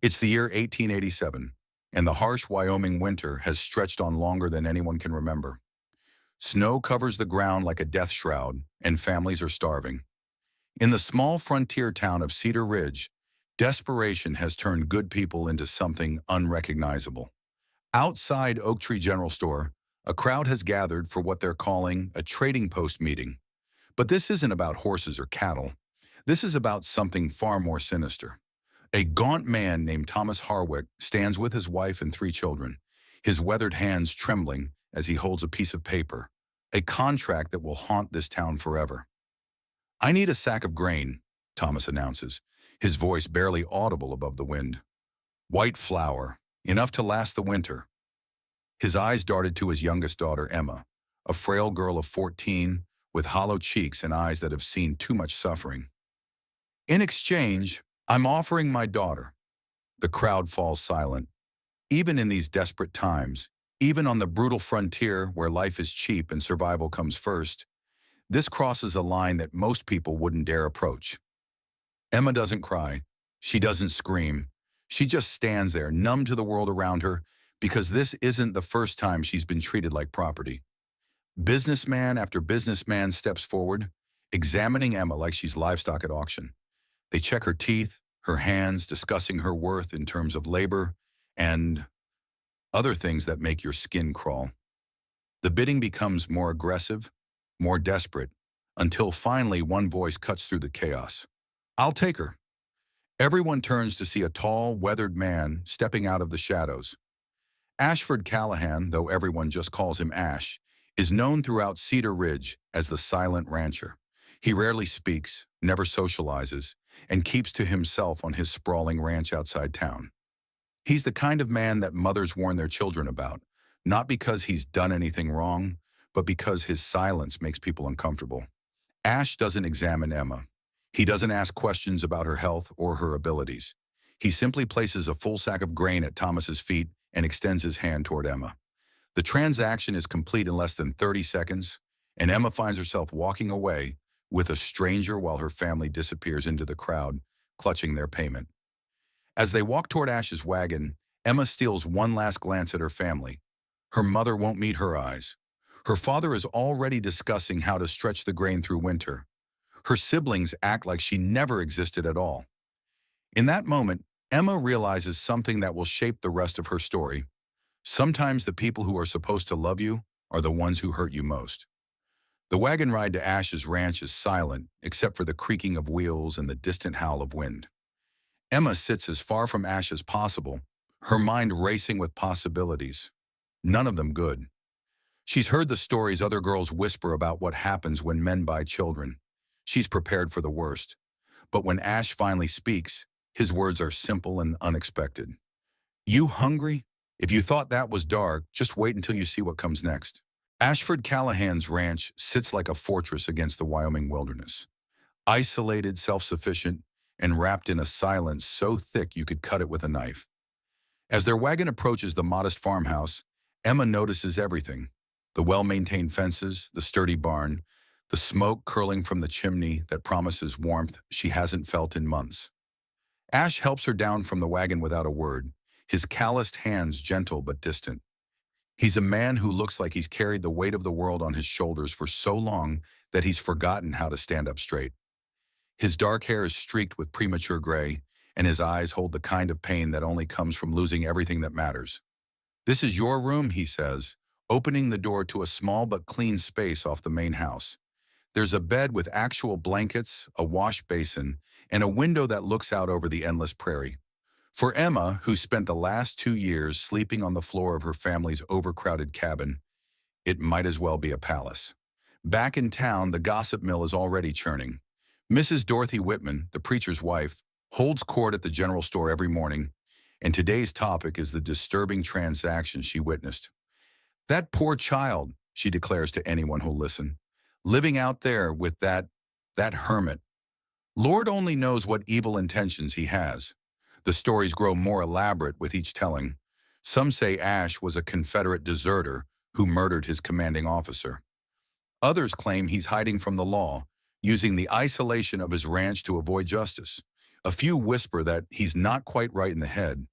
It's the year 1887, and the harsh Wyoming winter has stretched on longer than anyone can remember. Snow covers the ground like a death shroud, and families are starving. In the small frontier town of Cedar Ridge, desperation has turned good people into something unrecognizable. Outside Oak Tree General Store, a crowd has gathered for what they're calling a trading post meeting. But this isn't about horses or cattle. This is about something far more sinister. A gaunt man named Thomas Harwick stands with his wife and three children, his weathered hands trembling as he holds a piece of paper, a contract that will haunt this town forever. "I need a sack of grain," Thomas announces, his voice barely audible above the wind. "White flour, enough to last the winter." His eyes darted to his youngest daughter, Emma, a frail girl of 14 with hollow cheeks and eyes that have seen too much suffering. "In exchange, I'm offering my daughter." The crowd falls silent. Even in these desperate times, even on the brutal frontier where life is cheap and survival comes first, this crosses a line that most people wouldn't dare approach. Emma doesn't cry. She doesn't scream. She just stands there, numb to the world around her, because this isn't the first time she's been treated like property. Businessman after businessman steps forward, examining Emma like she's livestock at auction. They check her teeth, her hands, discussing her worth in terms of labor and other things that make your skin crawl. The bidding becomes more aggressive, more desperate, until finally one voice cuts through the chaos. "I'll take her." Everyone turns to see a tall, weathered man stepping out of the shadows. Ashford Callahan, though everyone just calls him Ash, is known throughout Cedar Ridge as the silent rancher. He rarely speaks, never socializes, and keeps to himself on his sprawling ranch outside town. He's the kind of man that mothers warn their children about, not because he's done anything wrong, but because his silence makes people uncomfortable. Ash doesn't examine Emma. He doesn't ask questions about her health or her abilities. He simply places a full sack of grain at Thomas's feet and extends his hand toward Emma. The transaction is complete in less than 30 seconds, and Emma finds herself walking away with a stranger while her family disappears into the crowd, clutching their payment. As they walk toward Ash's wagon, Emma steals one last glance at her family. Her mother won't meet her eyes. Her father is already discussing how to stretch the grain through winter. Her siblings act like she never existed at all. In that moment, Emma realizes something that will shape the rest of her story. Sometimes the people who are supposed to love you are the ones who hurt you most. The wagon ride to Ash's ranch is silent, except for the creaking of wheels and the distant howl of wind. Emma sits as far from Ash as possible, her mind racing with possibilities. None of them good. She's heard the stories other girls whisper about what happens when men buy children. She's prepared for the worst. But when Ash finally speaks, his words are simple and unexpected. "You hungry? If you thought that was dark, just wait until you see what comes next." Ashford Callahan's ranch sits like a fortress against the Wyoming wilderness. Isolated, self-sufficient, and wrapped in a silence so thick you could cut it with a knife. As their wagon approaches the modest farmhouse, Emma notices everything. The well-maintained fences, the sturdy barn, the smoke curling from the chimney that promises warmth she hasn't felt in months. Ash helps her down from the wagon without a word, his calloused hands gentle but distant. He's a man who looks like he's carried the weight of the world on his shoulders for so long that he's forgotten how to stand up straight. His dark hair is streaked with premature gray, and his eyes hold the kind of pain that only comes from losing everything that matters. "This is your room," he says, opening the door to a small but clean space off the main house. There's a bed with actual blankets, a wash basin, and a window that looks out over the endless prairie. For Emma, who spent the last 2 years sleeping on the floor of her family's overcrowded cabin, it might as well be a palace. Back in town, the gossip mill is already churning. Mrs. Dorothy Whitman, the preacher's wife, holds court at the general store every morning, and today's topic is the disturbing transaction she witnessed. "That poor child," she declares to anyone who'll listen, "living out there with that hermit. Lord only knows what evil intentions he has." The stories grow more elaborate with each telling. Some say Ash was a Confederate deserter who murdered his commanding officer. Others claim he's hiding from the law, using the isolation of his ranch to avoid justice. A few whisper that he's not quite right in the head,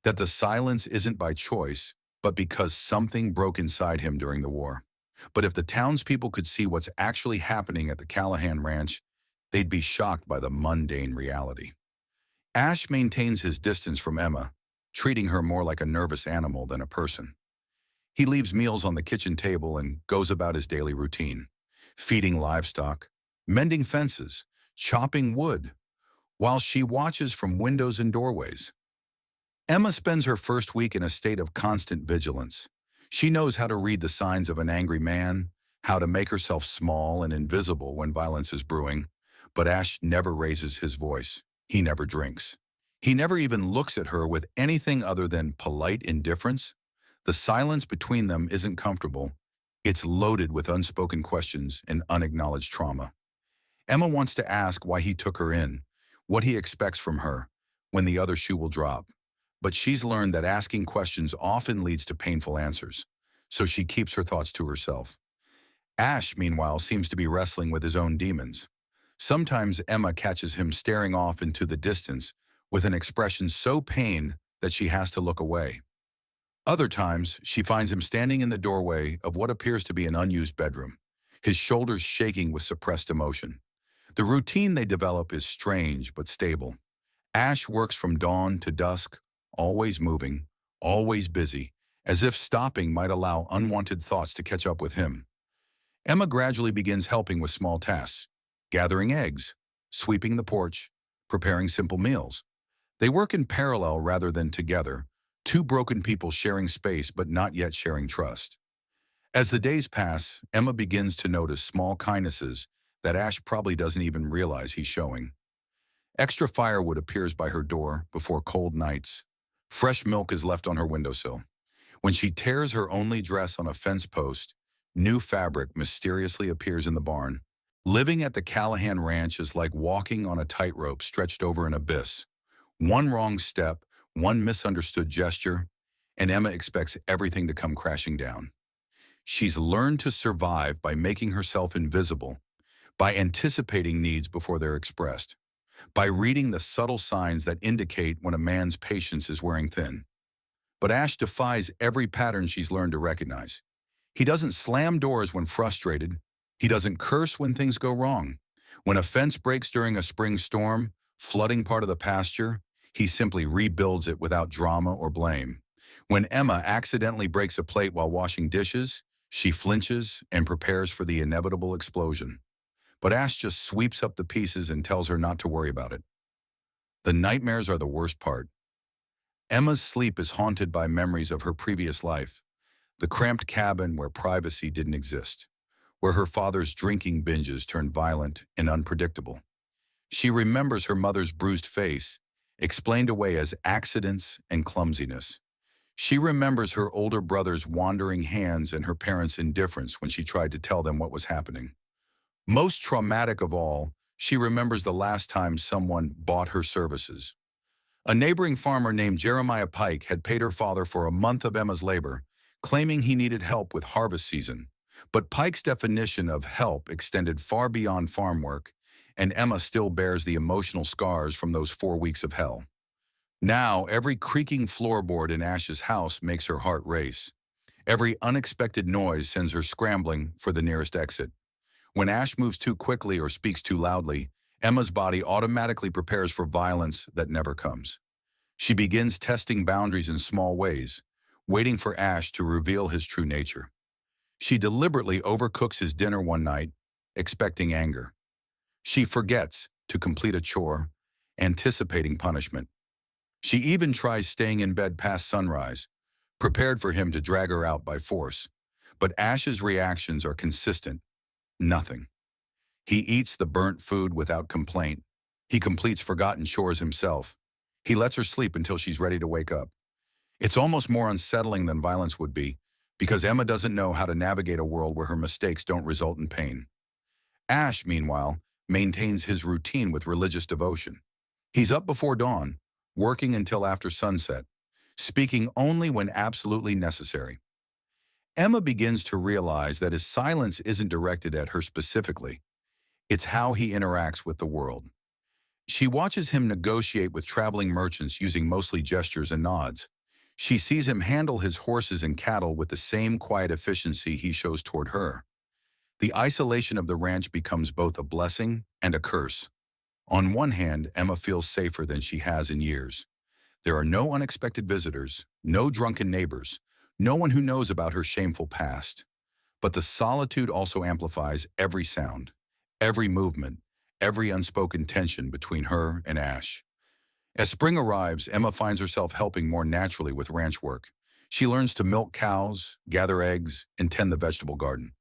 that the silence isn't by choice, but because something broke inside him during the war. But if the townspeople could see what's actually happening at the Callahan Ranch, they'd be shocked by the mundane reality. Ash maintains his distance from Emma, treating her more like a nervous animal than a person. He leaves meals on the kitchen table and goes about his daily routine, feeding livestock, mending fences, chopping wood, while she watches from windows and doorways. Emma spends her first week in a state of constant vigilance. She knows how to read the signs of an angry man, how to make herself small and invisible when violence is brewing, but Ash never raises his voice. He never drinks. He never even looks at her with anything other than polite indifference. The silence between them isn't comfortable. It's loaded with unspoken questions and unacknowledged trauma. Emma wants to ask why he took her in, what he expects from her, when the other shoe will drop. But she's learned that asking questions often leads to painful answers, so she keeps her thoughts to herself. Ash, meanwhile, seems to be wrestling with his own demons. Sometimes Emma catches him staring off into the distance with an expression so pained that she has to look away. Other times, she finds him standing in the doorway of what appears to be an unused bedroom, his shoulders shaking with suppressed emotion. The routine they develop is strange but stable. Ash works from dawn to dusk, always moving, always busy, as if stopping might allow unwanted thoughts to catch up with him. Emma gradually begins helping with small tasks, gathering eggs, sweeping the porch, preparing simple meals. They work in parallel rather than together, two broken people sharing space but not yet sharing trust. As the days pass, Emma begins to notice small kindnesses that Ash probably doesn't even realize he's showing. Extra firewood appears by her door before cold nights. Fresh milk is left on her windowsill. When she tears her only dress on a fence post, new fabric mysteriously appears in the barn. Living at the Callahan Ranch is like walking on a tightrope stretched over an abyss. One wrong step, one misunderstood gesture, and Emma expects everything to come crashing down. She's learned to survive by making herself invisible, by anticipating needs before they're expressed, by reading the subtle signs that indicate when a man's patience is wearing thin. But Ash defies every pattern she's learned to recognize. He doesn't slam doors when frustrated. He doesn't curse when things go wrong. When a fence breaks during a spring storm, flooding part of the pasture, he simply rebuilds it without drama or blame. When Emma accidentally breaks a plate while washing dishes, she flinches and prepares for the inevitable explosion. But Ash just sweeps up the pieces and tells her not to worry about it. The nightmares are the worst part. Emma's sleep is haunted by memories of her previous life, the cramped cabin where privacy didn't exist, where her father's drinking binges turned violent and unpredictable. She remembers her mother's bruised face, explained away as accidents and clumsiness. She remembers her older brother's wandering hands and her parents' indifference when she tried to tell them what was happening. Most traumatic of all, she remembers the last time someone bought her services. A neighboring farmer named Jeremiah Pike had paid her father for a month of Emma's labor, claiming he needed help with harvest season. But Pike's definition of help extended far beyond farm work, and Emma still bears the emotional scars from those 4 weeks of hell. Now, every creaking floorboard in Ash's house makes her heart race. Every unexpected noise sends her scrambling for the nearest exit. When Ash moves too quickly or speaks too loudly, Emma's body automatically prepares for violence that never comes. She begins testing boundaries in small ways, waiting for Ash to reveal his true nature. She deliberately overcooks his dinner one night, expecting anger. She forgets to complete a chore, anticipating punishment. She even tries staying in bed past sunrise, prepared for him to drag her out by force. But Ash's reactions are consistent. Nothing. He eats the burnt food without complaint. He completes forgotten chores himself. He lets her sleep until she's ready to wake up. It's almost more unsettling than violence would be, because Emma doesn't know how to navigate a world where her mistakes don't result in pain. Ash, meanwhile, maintains his routine with religious devotion. He's up before dawn, working until after sunset, speaking only when absolutely necessary. Emma begins to realize that his silence isn't directed at her specifically. It's how he interacts with the world. She watches him negotiate with traveling merchants using mostly gestures and nods. She sees him handle his horses and cattle with the same quiet efficiency he shows toward her. The isolation of the ranch becomes both a blessing and a curse. On one hand, Emma feels safer than she has in years. There are no unexpected visitors, no drunken neighbors, no one who knows about her shameful past. But the solitude also amplifies every sound, every movement, every unspoken tension between her and Ash. As spring arrives, Emma finds herself helping more naturally with ranch work. She learns to milk cows, gather eggs, and tend the vegetable garden.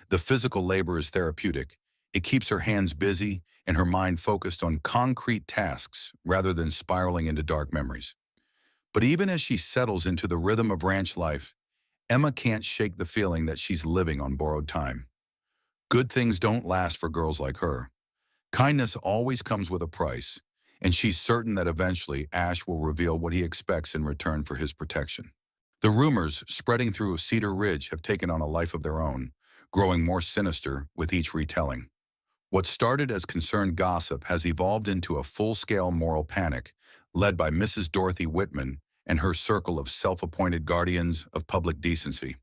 The physical labor is therapeutic. It keeps her hands busy and her mind focused on concrete tasks rather than spiraling into dark memories. But even as she settles into the rhythm of ranch life, Emma can't shake the feeling that she's living on borrowed time. Good things don't last for girls like her. Kindness always comes with a price, and she's certain that eventually Ash will reveal what he expects in return for his protection. The rumors spreading through Cedar Ridge have taken on a life of their own, growing more sinister with each retelling. What started as concerned gossip has evolved into a full-scale moral panic, led by Mrs. Dorothy Whitman and her circle of self-appointed guardians of public decency.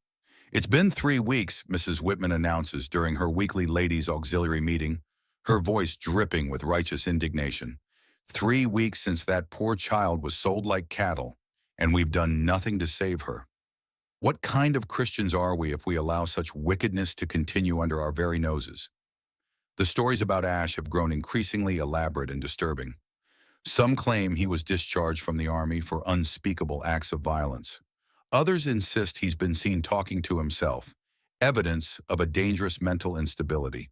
"It's been 3 weeks," Mrs. Whitman announces during her weekly ladies' auxiliary meeting, her voice dripping with righteous indignation. "3 weeks since that poor child was sold like cattle, and we've done nothing to save her. What kind of Christians are we if we allow such wickedness to continue under our very noses?" The stories about Ash have grown increasingly elaborate and disturbing. Some claim he was discharged from the army for unspeakable acts of violence. Others insist he's been seen talking to himself, evidence of a dangerous mental instability.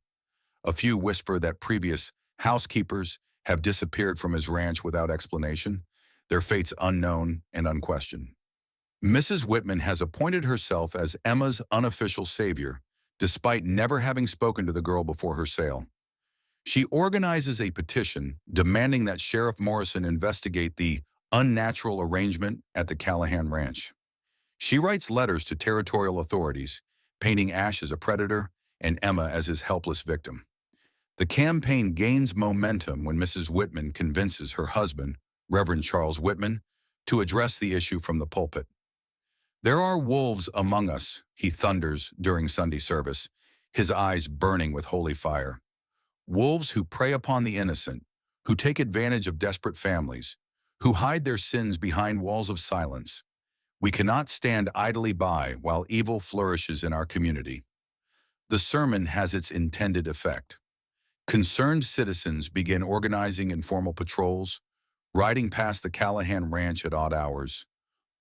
A few whisper that previous housekeepers have disappeared from his ranch without explanation, their fates unknown and unquestioned. Mrs. Whitman has appointed herself as Emma's unofficial savior, despite never having spoken to the girl before her sale. She organizes a petition demanding that Sheriff Morrison investigate the unnatural arrangement at the Callahan Ranch. She writes letters to territorial authorities, painting Ash as a predator and Emma as his helpless victim. The campaign gains momentum when Mrs. Whitman convinces her husband, Reverend Charles Whitman, to address the issue from the pulpit. "There are wolves among us," he thunders during Sunday service, his eyes burning with holy fire. "Wolves who prey upon the innocent, who take advantage of desperate families, who hide their sins behind walls of silence. We cannot stand idly by while evil flourishes in our community." The sermon has its intended effect. Concerned citizens begin organizing informal patrols, riding past the Callahan Ranch at odd hours,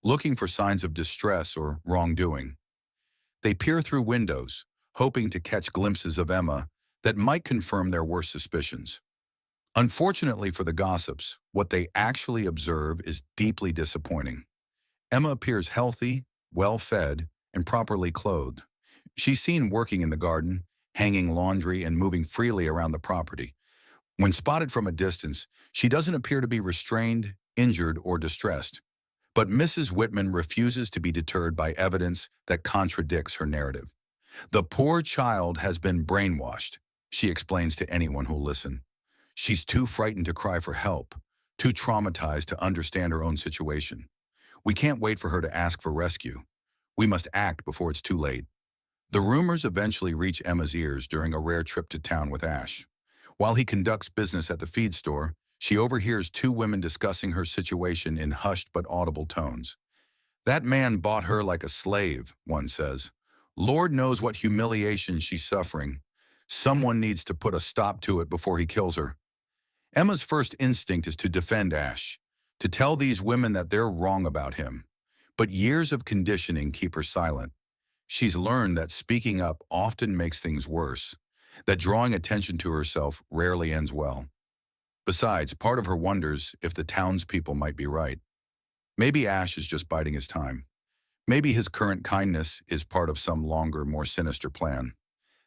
looking for signs of distress or wrongdoing. They peer through windows, hoping to catch glimpses of Emma that might confirm their worst suspicions. Unfortunately for the gossips, what they actually observe is deeply disappointing. Emma appears healthy, well-fed, and properly clothed. She's seen working in the garden, hanging laundry, and moving freely around the property. When spotted from a distance, she doesn't appear to be restrained, injured, or distressed. But Mrs. Whitman refuses to be deterred by evidence that contradicts her narrative. "The poor child has been brainwashed," she explains to anyone who'll listen. "She's too frightened to cry for help, too traumatized to understand her own situation. We can't wait for her to ask for rescue. We must act before it's too late." The rumors eventually reach Emma's ears during a rare trip to town with Ash. While he conducts business at the feed store, she overhears two women discussing her situation in hushed but audible tones. "That man bought her like a slave," one says. "Lord knows what humiliation she's suffering. Someone needs to put a stop to it before he kills her." Emma's first instinct is to defend Ash, to tell these women that they're wrong about him. But years of conditioning keep her silent. She's learned that speaking up often makes things worse, that drawing attention to herself rarely ends well. Besides, part of her wonders if the townspeople might be right. Maybe Ash is just biding his time. Maybe his current kindness is part of some longer, more sinister plan.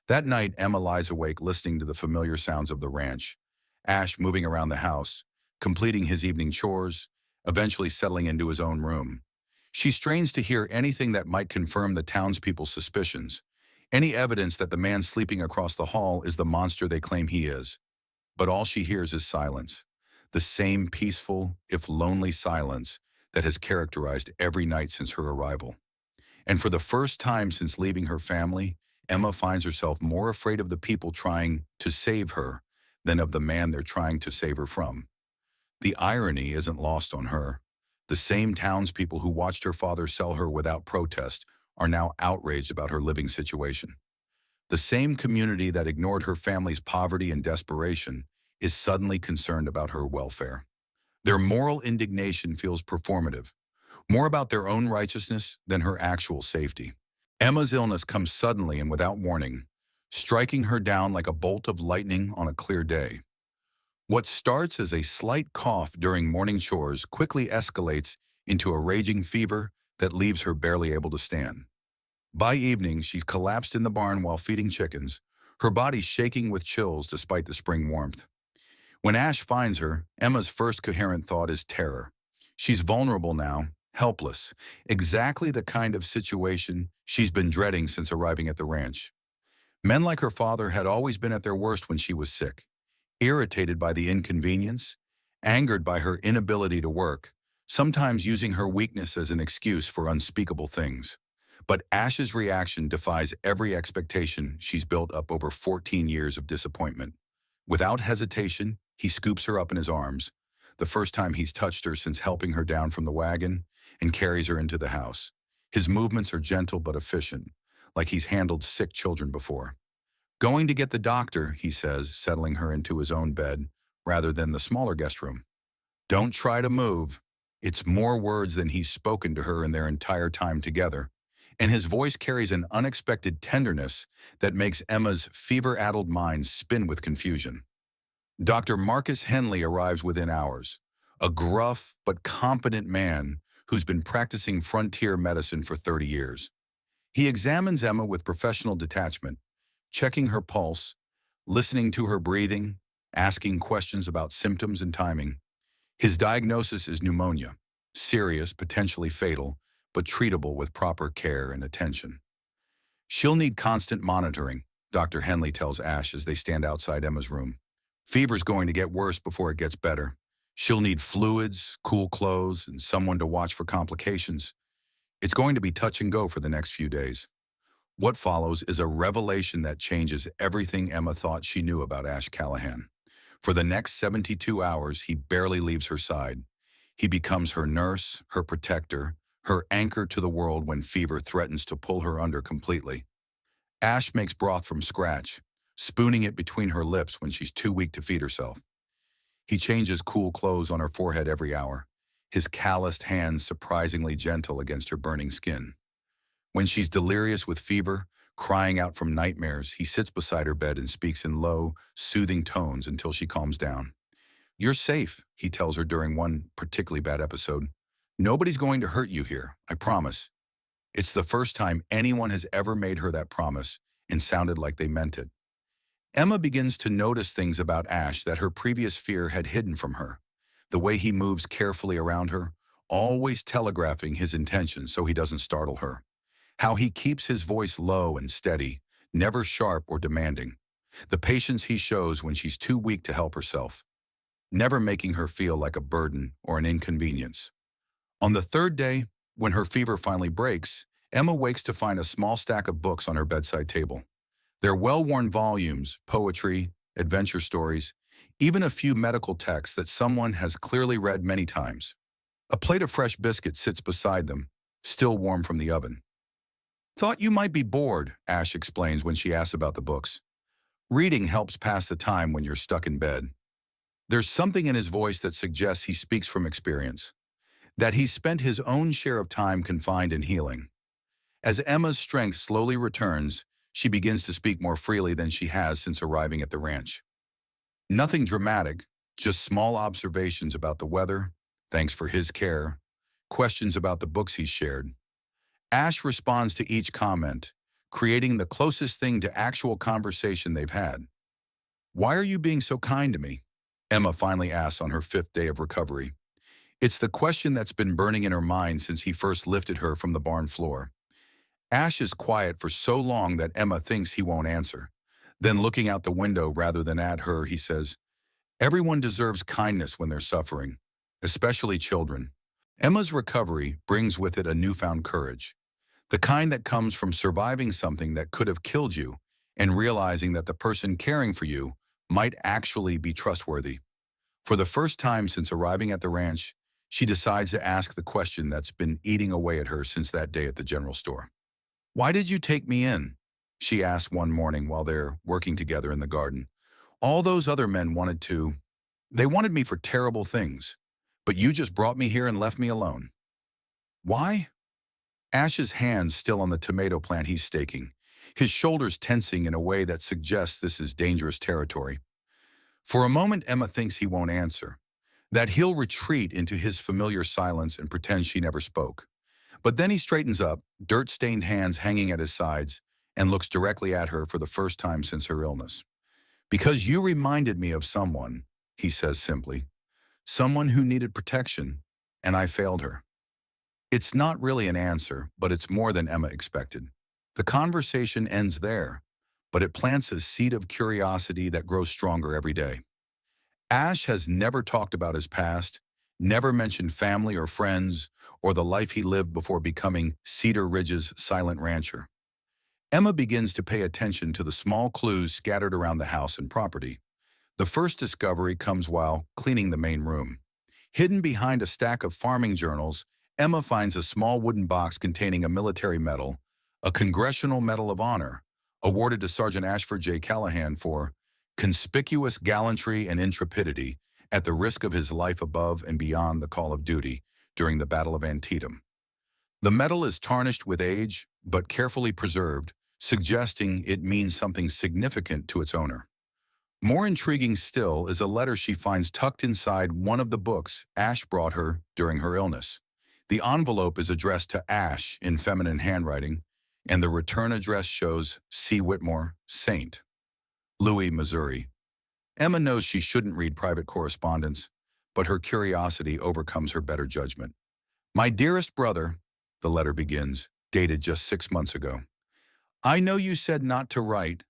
That night, Emma lies awake listening to the familiar sounds of the ranch. Ash moving around the house, completing his evening chores, eventually settling into his own room. She strains to hear anything that might confirm the townspeople's suspicions, any evidence that the man sleeping across the hall is the monster they claim he is. But all she hears is silence. the same peaceful, if lonely silence that has characterized every night since her arrival. And for the first time since leaving her family, Emma finds herself more afraid of the people trying to save her than of the man they're trying to save her from. The irony isn't lost on her. The same townspeople who watched her father sell her without protest are now outraged about her living situation. The same community that ignored her family's poverty and desperation is suddenly concerned about her welfare. Their moral indignation feels performative, more about their own righteousness than her actual safety. Emma's illness comes suddenly and without warning, striking her down like a bolt of lightning on a clear day. What starts as a slight cough during morning chores quickly escalates into a raging fever that leaves her barely able to stand. By evening, she's collapsed in the barn while feeding chickens, her body shaking with chills despite the spring warmth. When Ash finds her, Emma's first coherent thought is terror. She's vulnerable now, helpless, exactly the kind of situation she's been dreading since arriving at the ranch. Men like her father had always been at their worst when she was sick, irritated by the inconvenience, angered by her inability to work, sometimes using her weakness as an excuse for unspeakable things. But Ash's reaction defies every expectation she's built up over 14 years of disappointment. Without hesitation, he scoops her up in his arms, the first time he's touched her since helping her down from the wagon, and carries her into the house. His movements are gentle but efficient, like he's handled sick children before. "Going to get the doctor," he says, settling her into his own bed, rather than the smaller guest room. "Don't try to move." It's more words than he's spoken to her in their entire time together, and his voice carries an unexpected tenderness that makes Emma's fever-addled mind spin with confusion. Dr. Marcus Henley arrives within hours, a gruff but competent man who's been practicing frontier medicine for 30 years. He examines Emma with professional detachment, checking her pulse, listening to her breathing, asking questions about symptoms and timing. His diagnosis is pneumonia, serious, potentially fatal, but treatable with proper care and attention. "She'll need constant monitoring," Dr. Henley tells Ash as they stand outside Emma's room. "Fever's going to get worse before it gets better. She'll need fluids, cool clothes, and someone to watch for complications. It's going to be touch and go for the next few days." What follows is a revelation that changes everything Emma thought she knew about Ash Callahan. For the next 72 hours, he barely leaves her side. He becomes her nurse, her protector, her anchor to the world when fever threatens to pull her under completely. Ash makes broth from scratch, spooning it between her lips when she's too weak to feed herself. He changes cool clothes on her forehead every hour, his calloused hands surprisingly gentle against her burning skin. When she's delirious with fever, crying out from nightmares, he sits beside her bed and speaks in low, soothing tones until she calms down. "You're safe," he tells her during one particularly bad episode. "Nobody's going to hurt you here, I promise." It's the first time anyone has ever made her that promise and sounded like they meant it. Emma begins to notice things about Ash that her previous fear had hidden from her. The way he moves carefully around her, always telegraphing his intentions so he doesn't startle her. How he keeps his voice low and steady, never sharp or demanding. The patience he shows when she's too weak to help herself, never making her feel like a burden or an inconvenience. On the third day, when her fever finally breaks, Emma wakes to find a small stack of books on her bedside table. They're well-worn volumes, poetry, adventure stories, even a few medical texts that someone has clearly read many times. A plate of fresh biscuits sits beside them, still warm from the oven. "Thought you might be bored," Ash explains when she asks about the books. "Reading helps pass the time when you're stuck in bed." There's something in his voice that suggests he speaks from experience, that he's spent his own share of time confined and healing. As Emma's strength slowly returns, she begins to speak more freely than she has since arriving at the ranch. Nothing dramatic, just small observations about the weather, thanks for his care, questions about the books he's shared. Ash responds to each comment, creating the closest thing to actual conversation they've had. "Why are you being so kind to me?" Emma finally asks on her 5th day of recovery. It's the question that's been burning in her mind since he first lifted her from the barn floor. Ash is quiet for so long that Emma thinks he won't answer. Then looking out the window rather than at her, he says, Everyone deserves kindness when they're suffering, especially children. Emma's recovery brings with it a newfound courage, the kind that comes from surviving something that could have killed you and realizing that the person caring for you might actually be trustworthy. For the first time since arriving at the ranch, she decides to ask the question that's been eating away at her since that day at the general store. "Why did you take me in?" she asked one morning while they're working together in the garden. "All those other men wanted to. They wanted me for terrible things, but you just brought me here and left me alone." "Why?" Ash's hands still on the tomato plant he's staking, his shoulders tensing in a way that suggests this is dangerous territory. For a moment, Emma thinks he won't answer, that he'll retreat into his familiar silence and pretend she never spoke. But then he straightens up, dirt-stained hands hanging at his sides, and looks directly at her for the first time since her illness. "Because you reminded me of someone," he says simply. "Someone who needed protection, and I failed her." It's not really an answer, but it's more than Emma expected. The conversation ends there, but it plants a seed of curiosity that grows stronger every day. Ash has never talked about his past, never mentioned family or friends, or the life he lived before becoming Cedar Ridge's silent rancher. Emma begins to pay attention to the small clues scattered around the house and property. The first discovery comes while cleaning the main room. Hidden behind a stack of farming journals, Emma finds a small wooden box containing a military medal, a Congressional Medal of Honor, awarded to Sergeant Ashford J. Callahan for conspicuous gallantry and intrepidity at the risk of his life above and beyond the call of duty during the Battle of Antietam. The medal is tarnished with age, but carefully preserved, suggesting it means something significant to its owner. More intriguing still is a letter she finds tucked inside one of the books Ash brought her during her illness. The envelope is addressed to Ash in feminine handwriting, and the return address shows C. Whitmore, St. Louis, Missouri. Emma knows she shouldn't read private correspondence, but her curiosity overcomes her better judgment. "My dearest brother," the letter begins, dated just 6 months ago. "I know you said not to write,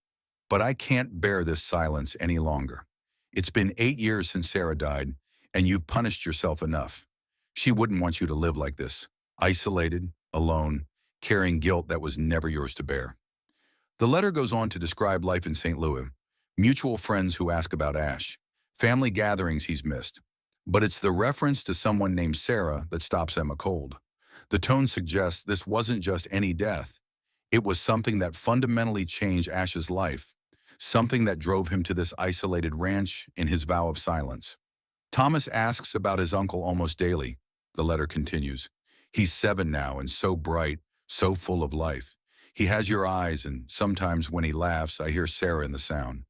but I can't bear this silence any longer. It's been 8 years since Sarah died, and you've punished yourself enough. She wouldn't want you to live like this, isolated, alone, carrying guilt that was never yours to bear." The letter goes on to describe life in St. Louis, mutual friends who ask about Ash, family gatherings he's missed. But it's the reference to someone named Sarah that stops Emma cold. The tone suggests this wasn't just any death. It was something that fundamentally changed Ash's life, something that drove him to this isolated ranch in his vow of silence. Thomas asks about his uncle almost daily, the letter continues. "He's 7 now and so bright, so full of life. He has your eyes, and sometimes when he laughs, I hear Sarah in the sound.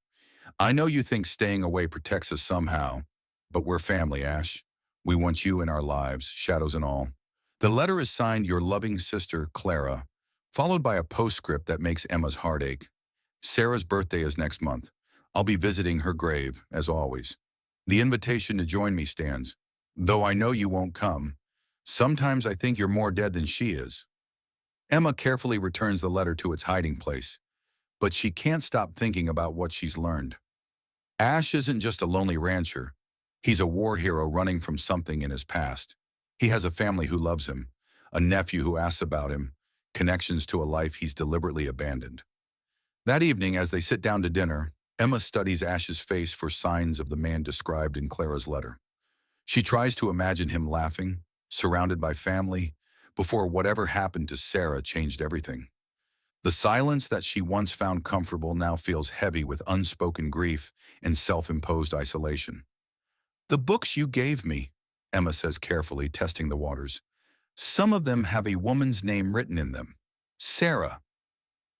I know you think staying away protects us somehow, but we're family, Ash. We want you in our lives, shadows and all." The letter is signed "Your loving sister, Clara," followed by a postscript that makes Emma's heart ache. "Sarah's birthday is next month. I'll be visiting her grave, as always. The invitation to join me stands, though I know you won't come. Sometimes I think you're more dead than she is." Emma carefully returns the letter to its hiding place, but she can't stop thinking about what she's learned. Ash isn't just a lonely rancher. He's a war hero running from something in his past. He has a family who loves him, a nephew who asks about him, connections to a life he's deliberately abandoned. That evening, as they sit down to dinner, Emma studies Ash's face for signs of the man described in Clara's letter. She tries to imagine him laughing, surrounded by family, before whatever happened to Sarah changed everything. The silence that she once found comfortable now feels heavy with unspoken grief and self-imposed isolation. "The books you gave me," Emma says carefully, testing the waters. "Some of them have a woman's name written in them. Sarah."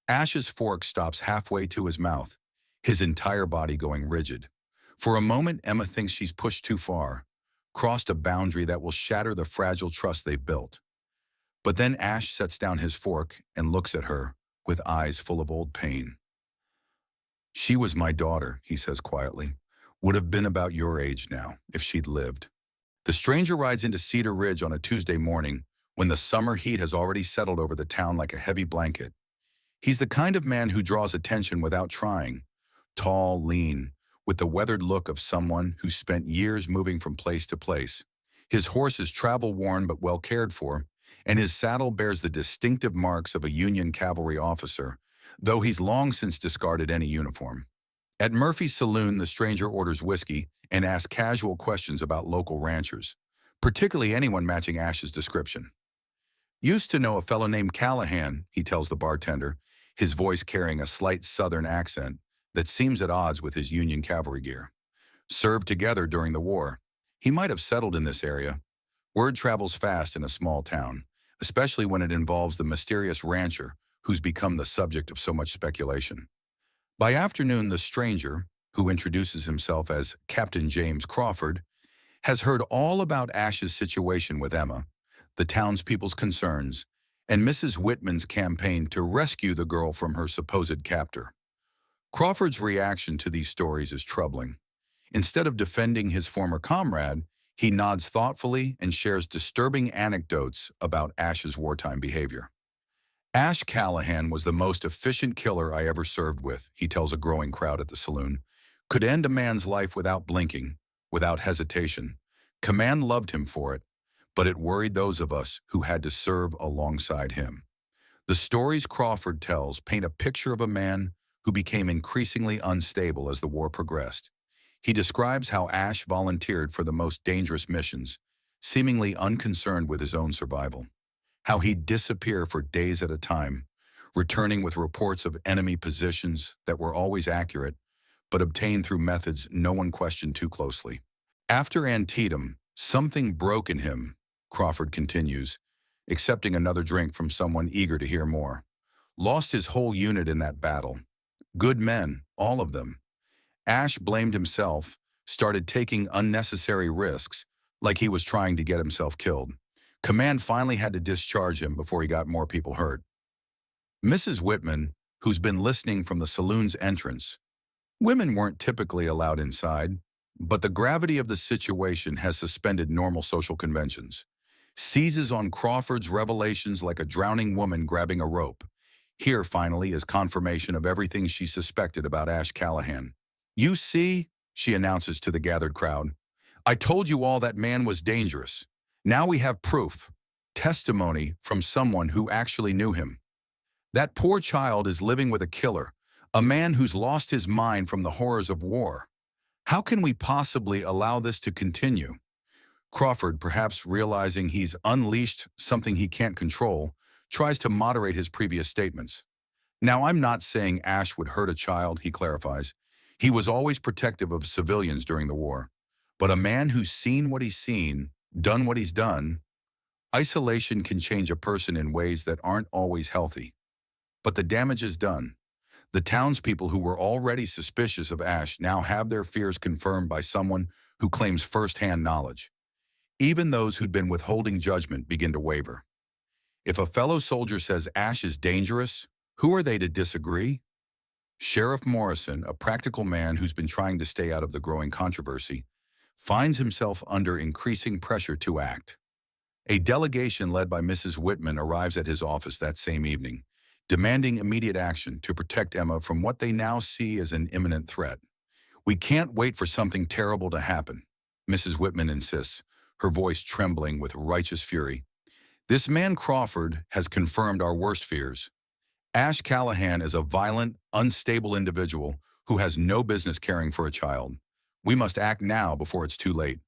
Ash's fork stops halfway to his mouth, his entire body going rigid. For a moment, Emma thinks she's pushed too far, crossed a boundary that will shatter the fragile trust they've built. But then Ash sets down his fork and looks at her, with eyes full of old pain. "She was my daughter," he says quietly. "Would have been about your age now, if she'd lived." The stranger rides into Cedar Ridge on a Tuesday morning, when the summer heat has already settled over the town like a heavy blanket. He's the kind of man who draws attention without trying. Tall, lean, with the weathered look of someone who spent years moving from place to place. His horse is travel-worn but well cared for, and his saddle bears the distinctive marks of a Union cavalry officer, though he's long since discarded any uniform. At Murphy's saloon, the stranger orders whiskey and asks casual questions about local ranchers, particularly anyone matching Ash's description. "Used to know a fellow named Callahan," he tells the bartender, his voice carrying a slight southern accent that seems at odds with his Union cavalry gear. "Served together during the war. He might have settled in this area." Word travels fast in a small town, especially when it involves the mysterious rancher who's become the subject of so much speculation. By afternoon, the stranger, who introduces himself as Captain James Crawford, has heard all about Ash's situation with Emma, the townspeople's concerns, and Mrs. Whitman's campaign to rescue the girl from her supposed captor. Crawford's reaction to these stories is troubling. Instead of defending his former comrade, he nods thoughtfully and shares disturbing anecdotes about Ash's wartime behavior. "Ash Callahan was the most efficient killer I ever served with," he tells a growing crowd at the saloon. "Could end a man's life without blinking, without hesitation. Command loved him for it, but it worried those of us who had to serve alongside him." The stories Crawford tells paint a picture of a man who became increasingly unstable as the war progressed. He describes how Ash volunteered for the most dangerous missions, seemingly unconcerned with his own survival. How he'd disappear for days at a time, returning with reports of enemy positions that were always accurate, but obtained through methods no one questioned too closely. "After Antietam, something broke in him," Crawford continues, accepting another drink from someone eager to hear more. "Lost his whole unit in that battle. Good men, all of them. Ash blamed himself, started taking unnecessary risks, like he was trying to get himself killed. Command finally had to discharge him before he got more people hurt." Mrs. Whitman, who's been listening from the saloon's entrance. Women weren't typically allowed inside, but the gravity of the situation has suspended normal social conventions. Seizes on Crawford's revelations like a drowning woman grabbing a rope. Here, finally, is confirmation of everything she suspected about Ash Callahan. "You see," she announces to the gathered crowd, "I told you all that man was dangerous. Now we have proof, testimony from someone who actually knew him. That poor child is living with a killer, a man who's lost his mind from the horrors of war. How can we possibly allow this to continue?" Crawford, perhaps realizing he's unleashed something he can't control, tries to moderate his previous statements. "Now, I'm not saying Ash would hurt a child," he clarifies. "He was always protective of civilians during the war. But a man who's seen what he's seen, done what he's done, isolation can change a person in ways that aren't always healthy. But the damage is done. The townspeople who were already suspicious of Ash now have their fears confirmed by someone who claims first-hand knowledge. Even those who'd been withholding judgment begin to waver. If a fellow soldier says Ash is dangerous, who are they to disagree?" Sheriff Morrison, a practical man who's been trying to stay out of the growing controversy, finds himself under increasing pressure to act. A delegation led by Mrs. Whitman arrives at his office that same evening, demanding immediate action to protect Emma from what they now see as an imminent threat. "We can't wait for something terrible to happen," Mrs. Whitman insists, her voice trembling with righteous fury. "This man Crawford has confirmed our worst fears. Ash Callahan is a violent, unstable individual who has no business caring for a child. We must act now before it's too late."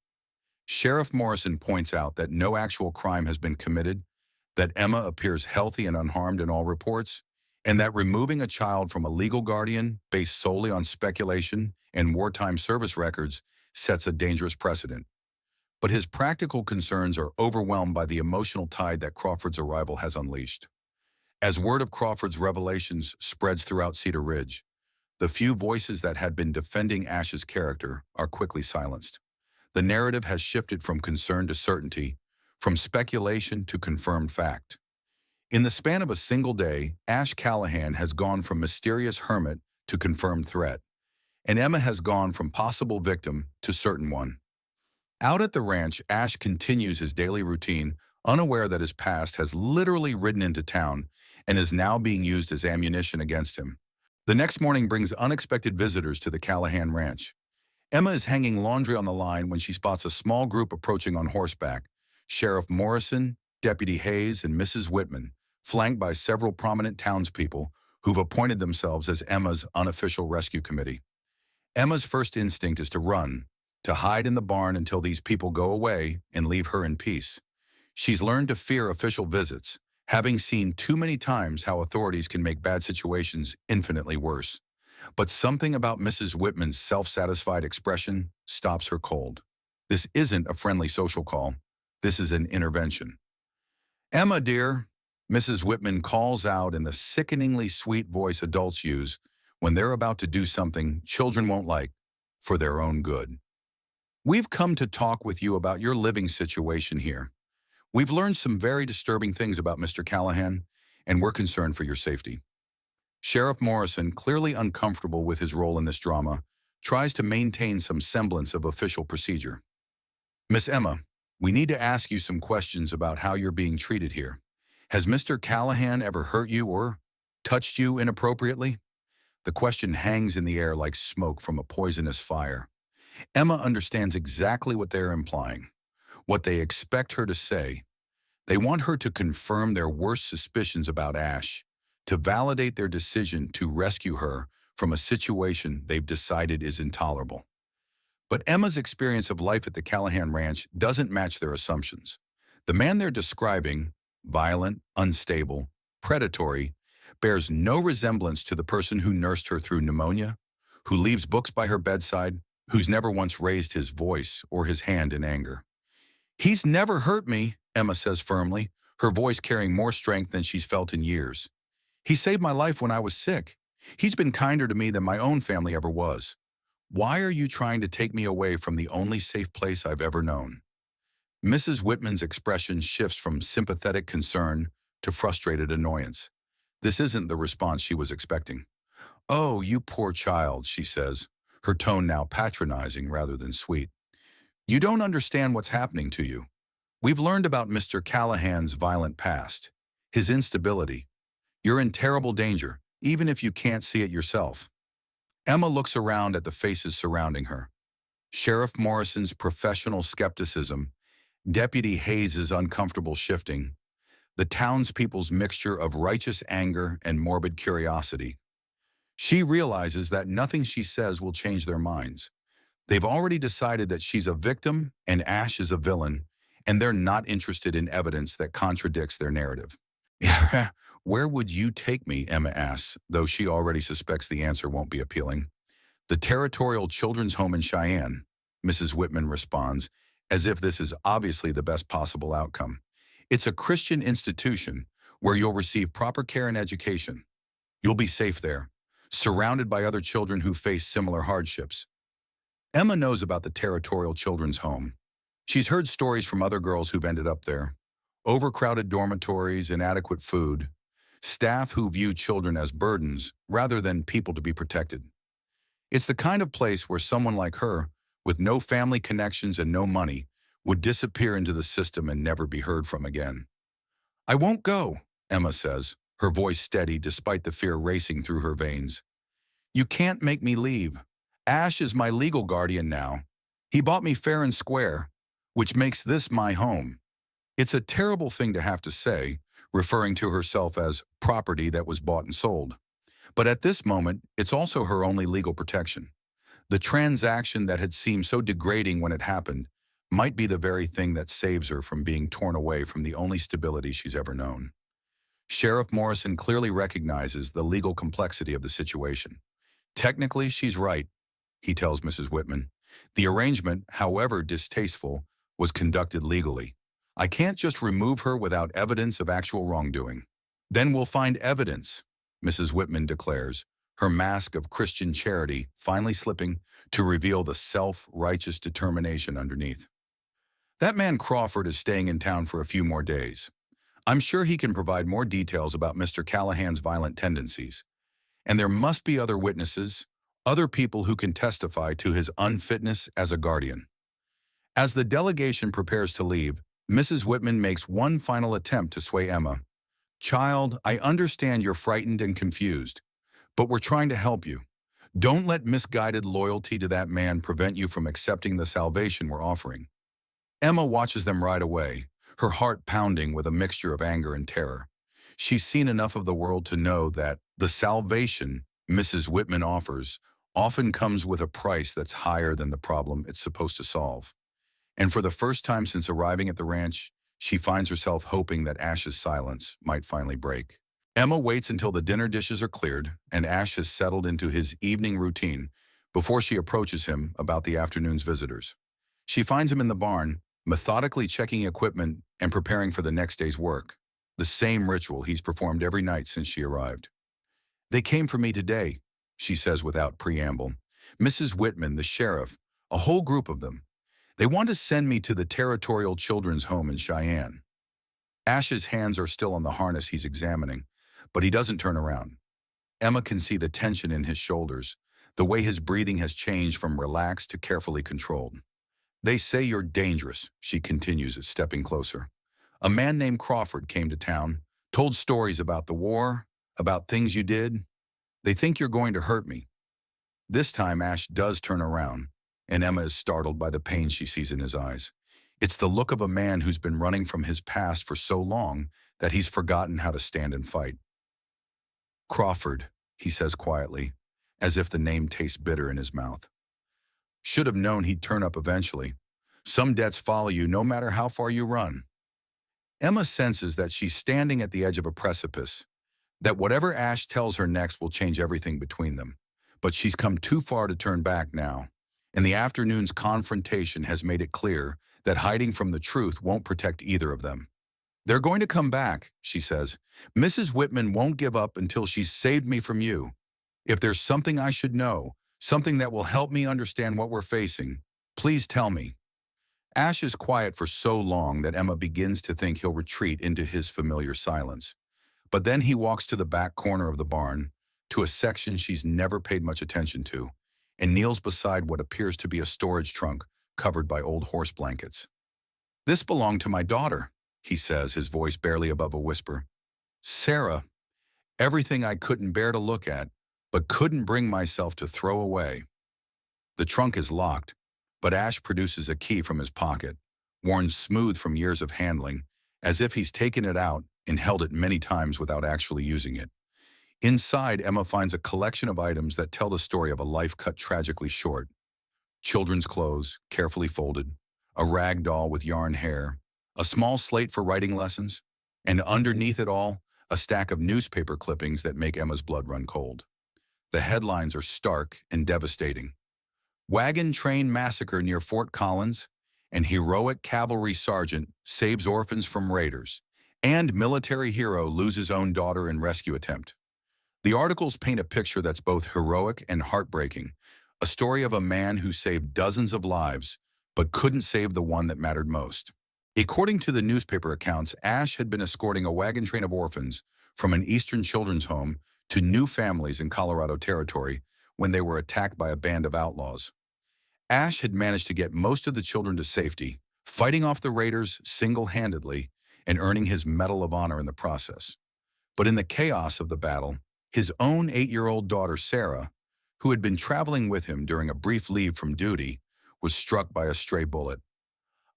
Sheriff Morrison points out that no actual crime has been committed, that Emma appears healthy and unharmed in all reports, and that removing a child from a legal guardian based solely on speculation and wartime service records sets a dangerous precedent. But his practical concerns are overwhelmed by the emotional tide that Crawford's arrival has unleashed. As word of Crawford's revelations spreads throughout Cedar Ridge, the few voices that had been defending Ash's character are quickly silenced. The narrative has shifted from concern to certainty, from speculation to confirmed fact. In the span of a single day, Ash Callahan has gone from mysterious hermit to confirmed threat, and Emma has gone from possible victim to certain one. Out at the ranch, Ash continues his daily routine, unaware that his past has literally ridden into town and is now being used as ammunition against him. The next morning brings unexpected visitors to the Callahan ranch. Emma is hanging laundry on the line when she spots a small group approaching on horseback. Sheriff Morrison, Deputy Hayes, and Mrs. Whitman, flanked by several prominent townspeople who've appointed themselves as Emma's unofficial rescue committee. Emma's first instinct is to run, to hide in the barn until these people go away and leave her in peace. She's learned to fear official visits, having seen too many times how authorities can make bad situations infinitely worse. But something about Mrs. Whitman's self-satisfied expression stops her cold. This isn't a friendly social call. This is an intervention. "Emma, dear," Mrs. Whitman calls out in the sickeningly sweet voice adults use when they're about to do something children won't like for their own good. "We've come to talk with you about your living situation here. We've learned some very disturbing things about Mr. Callahan, and we're concerned for your safety." Sheriff Morrison, clearly uncomfortable with his role in this drama, tries to maintain some semblance of official procedure. "Miss Emma, we need to ask you some questions about how you're being treated here. Has Mr. Callahan ever hurt you or touched you inappropriately?" The question hangs in the air like smoke from a poisonous fire. Emma understands exactly what they're implying, what they expect her to say. They want her to confirm their worst suspicions about Ash, to validate their decision to rescue her from a situation they've decided is intolerable. But Emma's experience of life at the Callahan Ranch doesn't match their assumptions. The man they're describing, violent, unstable, predatory, bears no resemblance to the person who nursed her through pneumonia, who leaves books by her bedside, who's never once raised his voice or his hand in anger. "He's never hurt me," Emma says firmly, her voice carrying more strength than she's felt in years. "He saved my life when I was sick. He's been kinder to me than my own family ever was. Why are you trying to take me away from the only safe place I've ever known?" Mrs. Whitman's expression shifts from sympathetic concern to frustrated annoyance. This isn't the response she was expecting. "Oh, you poor child," she says, her tone now patronizing rather than sweet. "You don't understand what's happening to you. We've learned about Mr. Callahan's violent past, his instability. You're in terrible danger, even if you can't see it yourself." Emma looks around at the faces surrounding her. Sheriff Morrison's professional skepticism, Deputy Hayes's uncomfortable shifting, the townspeople's mixture of righteous anger and morbid curiosity. She realizes that nothing she says will change their minds. They've already decided that she's a victim and Ash is a villain, and they're not interested in evidence that contradicts their narrative. "Where would you take me?" Emma asks, though she already suspects the answer won't be appealing. "The Territorial Children's Home in Cheyenne," Mrs. Whitman responds, as if this is obviously the best possible outcome. "It's a Christian institution where you'll receive proper care and education. You'll be safe there, surrounded by other children who face similar hardships." Emma knows about the Territorial Children's Home. She's heard stories from other girls who've ended up there. Overcrowded dormitories, inadequate food, staff who view children as burdens rather than people to be protected. It's the kind of place where someone like her, with no family connections and no money, would disappear into the system and never be heard from again. "I won't go," Emma says, her voice steady despite the fear racing through her veins. "You can't make me leave. Ash is my legal guardian now. He bought me fair and square, which makes this my home." It's a terrible thing to have to say, referring to herself as property that was bought and sold. But at this moment, it's also her only legal protection. The transaction that had seemed so degrading when it happened might be the very thing that saves her from being torn away from the only stability she's ever known. Sheriff Morrison clearly recognizes the legal complexity of the situation. "Technically, she's right," he tells Mrs. Whitman. "The arrangement, however distasteful, was conducted legally. I can't just remove her without evidence of actual wrongdoing." "Then we'll find evidence," Mrs. Whitman declares, her mask of Christian charity finally slipping to reveal the self-righteous determination underneath. "That man Crawford is staying in town for a few more days. I'm sure he can provide more details about Mr. Callahan's violent tendencies. And there must be other witnesses, other people who can testify to his unfitness as a guardian." As the delegation prepares to leave, Mrs. Whitman makes one final attempt to sway Emma. "Child, I understand you're frightened and confused, but we're trying to help you. Don't let misguided loyalty to that man prevent you from accepting the salvation we're offering. Emma watches them ride away, her heart pounding with a mixture of anger and terror. She's seen enough of the world to know that the salvation Mrs. Whitman offers often comes with a price that's higher than the problem it's supposed to solve. And for the first time since arriving at the ranch, she finds herself hoping that Ash's silence might finally break. Emma waits until the dinner dishes are cleared and Ash has settled into his evening routine before she approaches him about the afternoon's visitors. She finds him in the barn, methodically checking equipment and preparing for the next day's work, the same ritual he's performed every night since she arrived. "They came for me today," she says without preamble. "Mrs. Whitman, the sheriff, a whole group of them. They want to send me to the Territorial Children's Home in Cheyenne." Ash's hands are still on the harness he's examining, but he doesn't turn around. Emma can see the tension in his shoulders, the way his breathing has changed from relaxed to carefully controlled. "They say you're dangerous," she continues, stepping closer. "A man named Crawford came to town, told stories about the war, about things you did. They think you're going to hurt me." This time Ash does turn around, and Emma is startled by the pain she sees in his eyes. It's the look of a man who's been running from his past for so long that he's forgotten how to stand and fight. "Crawford," he says quietly, as if the name tastes bitter in his mouth. "Should have known he'd turn up eventually. Some debts follow you no matter how far you run." Emma senses that she's standing at the edge of a precipice, that whatever Ash tells her next will change everything between them. But she's come too far to turn back now, and the afternoon's confrontation has made it clear that hiding from the truth won't protect either of them. "They're going to come back," she says. "Mrs. Whitman won't give up until she's saved me from you. If there's something I should know, something that will help me understand what we're facing, please tell me." Ash is quiet for so long that Emma begins to think he'll retreat into his familiar silence. But then he walks to the back corner of the barn, to a section she's never paid much attention to, and kneels beside what appears to be a storage trunk covered by old horse blankets. "This belonged to my daughter," he says, his voice barely above a whisper. "Sarah, everything I couldn't bear to look at, but couldn't bring myself to throw away." The trunk is locked, but Ash produces a key from his pocket, worn smooth from years of handling, as if he's taken it out and held it many times without actually using it. Inside, Emma finds a collection of items that tell the story of a life cut tragically short. Children's clothes, carefully folded, a rag doll with yarn hair, a small slate for writing lessons, and underneath it all, a stack of newspaper clippings that make Emma's blood run cold. The headlines are stark and devastating. "Wagon Train Massacre near Fort Collins," and "Heroic Cavalry Sergeant Saves Orphans from Raiders," and "Military Hero Loses Own Daughter in Rescue Attempt." The articles paint a picture that's both heroic and heartbreaking, a story of a man who saved dozens of lives, but couldn't save the one that mattered most. According to the newspaper accounts, Ash had been escorting a wagon train of orphans from an Eastern children's home to new families in Colorado Territory when they were attacked by a band of outlaws. Ash had managed to get most of the children to safety, fighting off the raiders single-handedly and earning his Medal of Honor in the process. But in the chaos of the battle, his own 8-year-old daughter, Sarah, who had been traveling with him during a brief leave from duty, was struck by a stray bullet.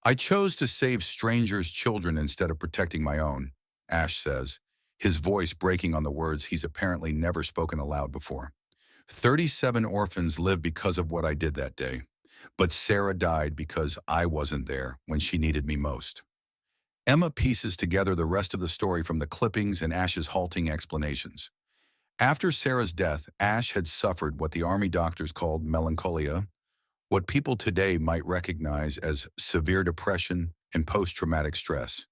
"I chose to save strangers' children instead of protecting my own," Ash says, his voice breaking on the words he's apparently never spoken aloud before. 37 orphans live because of what I did that day, but Sarah died because I wasn't there when she needed me most." Emma pieces together the rest of the story from the clippings and Ash's halting explanations. After Sarah's death, Ash had suffered what the Army doctors called melancholia, what people today might recognize as severe depression and post-traumatic stress.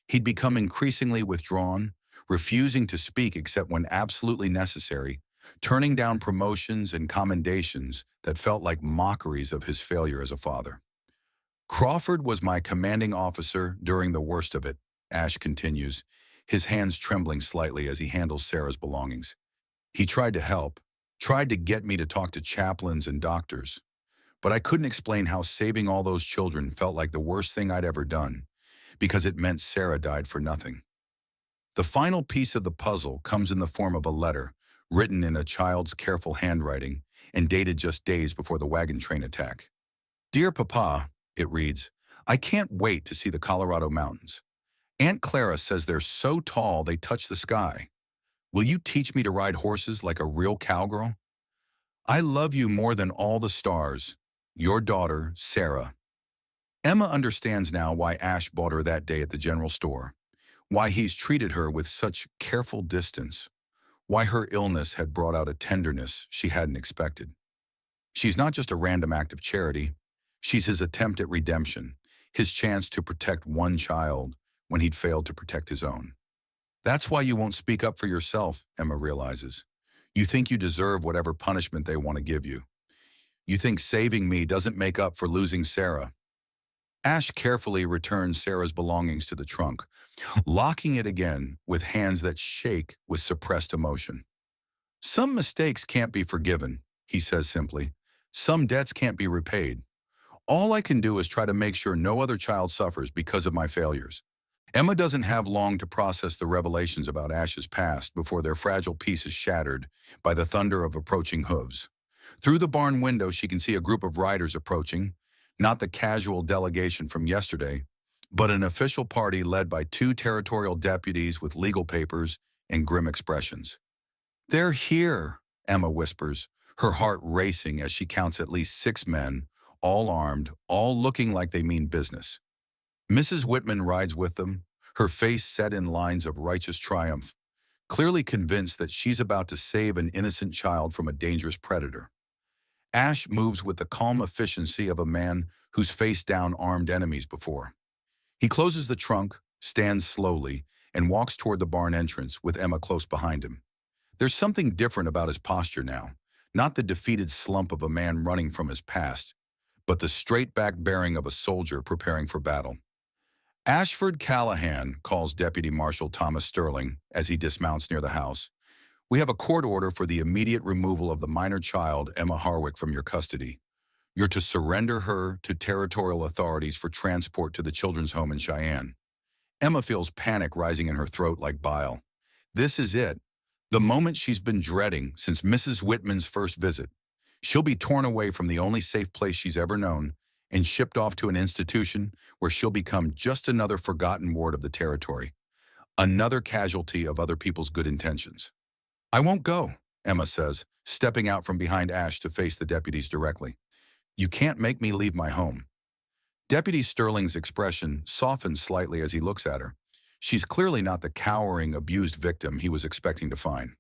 He'd become increasingly withdrawn, refusing to speak except when absolutely necessary, turning down promotions and commendations that felt like mockeries of his failure as a father. "Crawford was my commanding officer during the worst of it," Ash continues, his hands trembling slightly as he handles Sarah's belongings. "He tried to help, tried to get me to talk to chaplains and doctors. But I couldn't explain how saving all those children felt like the worst thing I'd ever done, because it meant Sarah died for nothing." The final piece of the puzzle comes in the form of a letter written in a child's careful handwriting and dated just days before the wagon train attack. Dear Papa, it reads, I can't wait to see the Colorado mountains. Aunt Clara says they're so tall they touch the sky. Will you teach me to ride horses like a real cowgirl? I love you more than all the stars. Your daughter, Sarah. Emma understands now why Ash bought her that day at the general store, why he's treated her with such careful distance, why her illness had brought out a tenderness she hadn't expected. She's not just a random act of charity. She's his attempt at redemption, his chance to protect one child when he'd failed to protect his own. That's why you won't speak up for yourself, Emma realizes. You think you deserve whatever punishment they want to give you. You think saving me doesn't make up for losing Sarah. Ash carefully returns Sarah's belongings to the trunk, locking it again with hands that shake with suppressed emotion. Some mistakes can't be forgiven, he says simply. Some debts can't be repaid. All I can do is try to make sure no other child suffers because of my failures. Emma doesn't have long to process the revelations about Ash's past before their fragile peace is shattered by the thunder of approaching hooves. Through the barn window, she can see a group of riders approaching, not the casual delegation from yesterday, but an official party led by two territorial deputies with legal papers and grim expressions. They're here, Emma whispers, her heart racing as she counts at least 6 men, all armed, all looking like they mean business. Mrs. Whitman rides with them, her face set in lines of righteous triumph, clearly convinced that she's about to save an innocent child from a dangerous predator. Ash moves with the calm efficiency of a man who's faced down armed enemies before. He closes the trunk, stands slowly, and walks toward the barn entrance with Emma close behind him. There's something different about his posture now, not the defeated slump of a man running from his past, but the straight-back bearing of a soldier preparing for battle. Ashford Callahan, calls Deputy Marshal Thomas Sterling as he dismounts near the house. We have a court order for the immediate removal of the minor child, Emma Harwick, from your custody. You're to surrender her to territorial authorities for transport to the children's home in Cheyenne. Emma feels panic rising in her throat like bile. This is it, the moment she's been dreading since Mrs. Whitman's first visit. She'll be torn away from the only safe place she's ever known and shipped off to an institution where she'll become just another forgotten ward of the territory, another casualty of other people's good intentions. I won't go, Emma says, stepping out from behind Ash to face the deputies directly. You can't make me leave my home. Deputy Sterling's expression softens slightly as he looks at her. She's clearly not the cowering, abused victim he was expecting to find.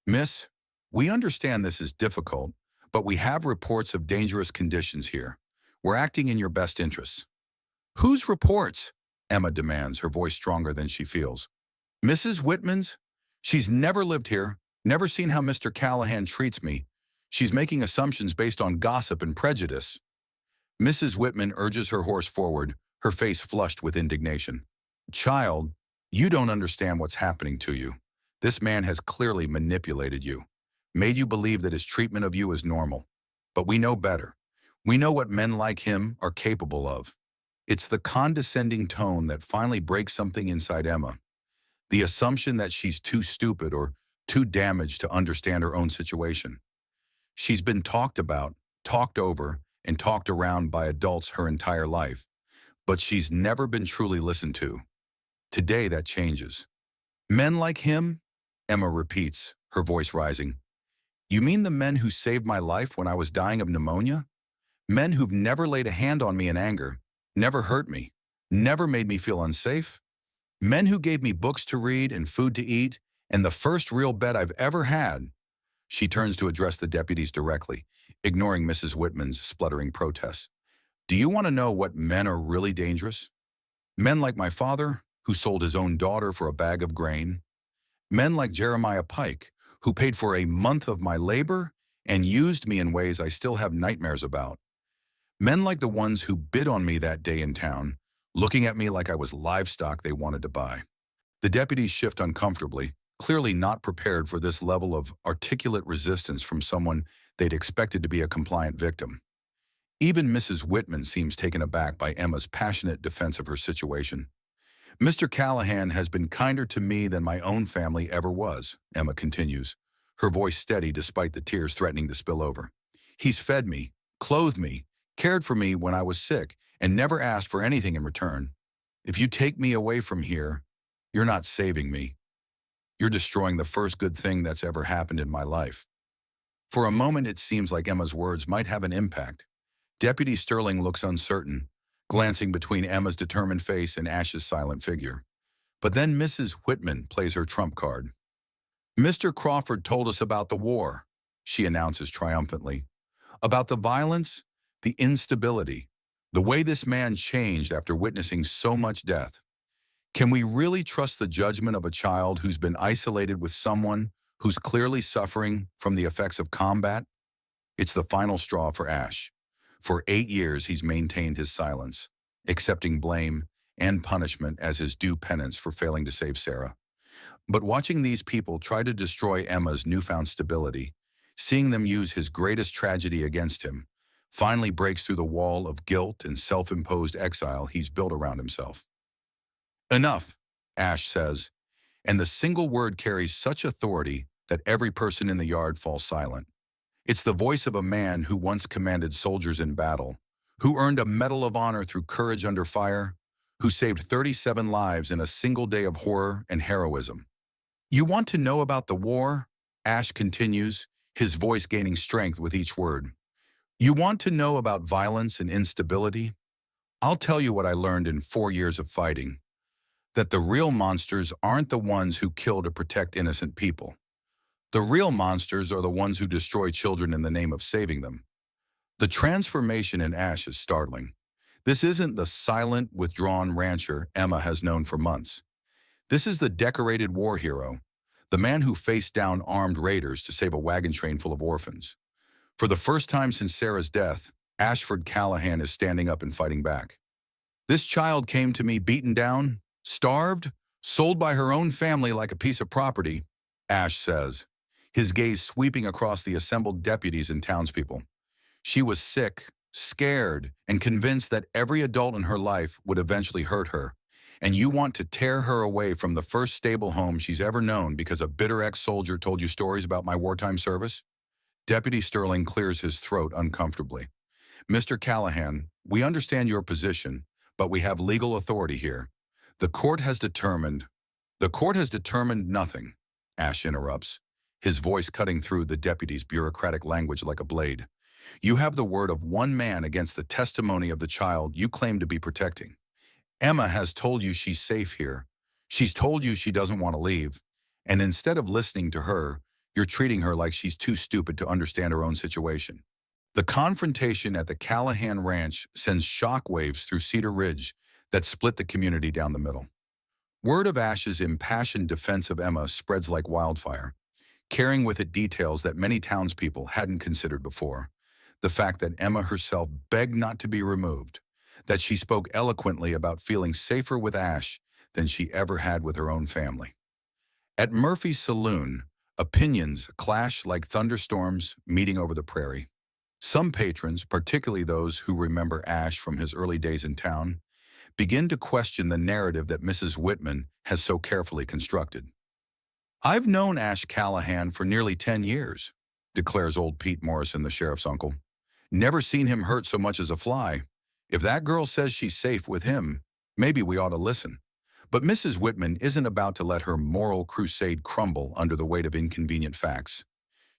Miss, we understand this is difficult, but we have reports of dangerous conditions here. We're acting in your best interests. Whose reports? Emma demands, her voice stronger than she feels. Mrs. Whitman's? She's never lived here, never seen how Mr. Callahan treats me. She's making assumptions based on gossip and prejudice. Mrs. Whitman urges her horse forward, her face flushed with indignation. Child, you don't understand what's happening to you. This man has clearly manipulated you, made you believe that his treatment of you is normal. But we know better. We know what men like him are capable of. It's the condescending tone that finally breaks something inside Emma. The assumption that she's too stupid or too damaged to understand her own situation. She's been talked about, talked over, and talked around by adults her entire life, but she's never been truly listened to. Today that changes. Men like him? Emma repeats, her voice rising. You mean the men who saved my life when I was dying of pneumonia? Men who've never laid a hand on me in anger, never hurt me, never made me feel unsafe? Men who gave me books to read and food to eat, and the first real bed I've ever had. She turns to address the deputies directly, ignoring Mrs. Whitman's spluttering protests. Do you want to know what men are really dangerous? Men like my father, who sold his own daughter for a bag of grain. Men like Jeremiah Pike, who paid for a month of my labor and used me in ways I still have nightmares about. Men like the ones who bid on me that day in town, looking at me like I was livestock they wanted to buy. The deputies shift uncomfortably, clearly not prepared for this level of articulate resistance from someone they'd expected to be a compliant victim. Even Mrs. Whitman seems taken aback by Emma's passionate defense of her situation. Mr. Callahan has been kinder to me than my own family ever was, Emma continues, her voice steady despite the tears threatening to spill over. He's fed me, clothed me, cared for me when I was sick, and never asked for anything in return. If you take me away from here, you're not saving me. You're destroying the first good thing that's ever happened in my life. For a moment, it seems like Emma's words might have an impact. Deputy Sterling looks uncertain, glancing between Emma's determined face and Ash's silent figure. But then Mrs. Whitman plays her trump card. Mr. Crawford told us about the war, she announces triumphantly. About the violence, the instability, the way this man changed after witnessing so much death. Can we really trust the judgment of a child who's been isolated with someone who's clearly suffering from the effects of combat? It's the final straw for Ash. For 8 years, he's maintained his silence, accepting blame and punishment as his due penance for failing to save Sarah. But watching these people try to destroy Emma's newfound stability, seeing them use his greatest tragedy against him, finally breaks through the wall of guilt and self-imposed exile he's built around himself. Enough, Ash says, and the single word carries such authority that every person in the yard falls silent. It's the voice of a man who once commanded soldiers in battle, who earned a Medal of Honor through courage under fire, who saved 37 lives in a single day of horror and heroism. You want to know about the war? Ash continues, his voice gaining strength with each word. You want to know about violence and instability? I'll tell you what I learned in 4 years of fighting. That the real monsters aren't the ones who kill to protect innocent people. The real monsters are the ones who destroy children in the name of saving them. The transformation in Ash is startling. This isn't the silent, withdrawn rancher Emma has known for months. This is the decorated war hero, the man who faced down armed raiders to save a wagon train full of orphans. For the first time since Sarah's death, Ashford Callahan is standing up and fighting back. This child came to me beaten down, starved, sold by her own family like a piece of property, Ash says, his gaze sweeping across the assembled deputies and townspeople. She was sick, scared, and convinced that every adult in her life would eventually hurt her, and you want to tear her away from the first stable home she's ever known because a bitter ex-soldier told you stories about my wartime service? Deputy Sterling clears his throat uncomfortably. Mr. Callahan, we understand your position, but we have legal authority here. The court has determined nothing, Ash interrupts, his voice cutting through the deputy's bureaucratic language like a blade. You have the word of one man against the testimony of the child you claim to be protecting. Emma has told you she's safe here. She's told you she doesn't want to leave. And instead of listening to her, you're treating her like she's too stupid to understand her own situation. The confrontation at the Callahan Ranch sends shockwaves through Cedar Ridge that split the community down the middle. Word of Ash's impassioned defense of Emma spreads like wildfire, carrying with it details that many townspeople hadn't considered before. The fact that Emma herself begged not to be removed, that she spoke eloquently about feeling safer with Ash than she ever had with her own family. At Murphy's Saloon, opinions clash like thunderstorms meeting over the prairie. Some patrons, particularly those who remember Ash from his early days in town, begin to question the narrative that Mrs. Whitman has so carefully constructed. I've known Ash Callahan for nearly 10 years, declares old Pete Morrison, the sheriff's uncle. Never seen him hurt so much as a fly. If that girl says she's safe with him, maybe we ought to listen. But Mrs. Whitman isn't about to let her moral crusade crumble under the weight of inconvenient facts.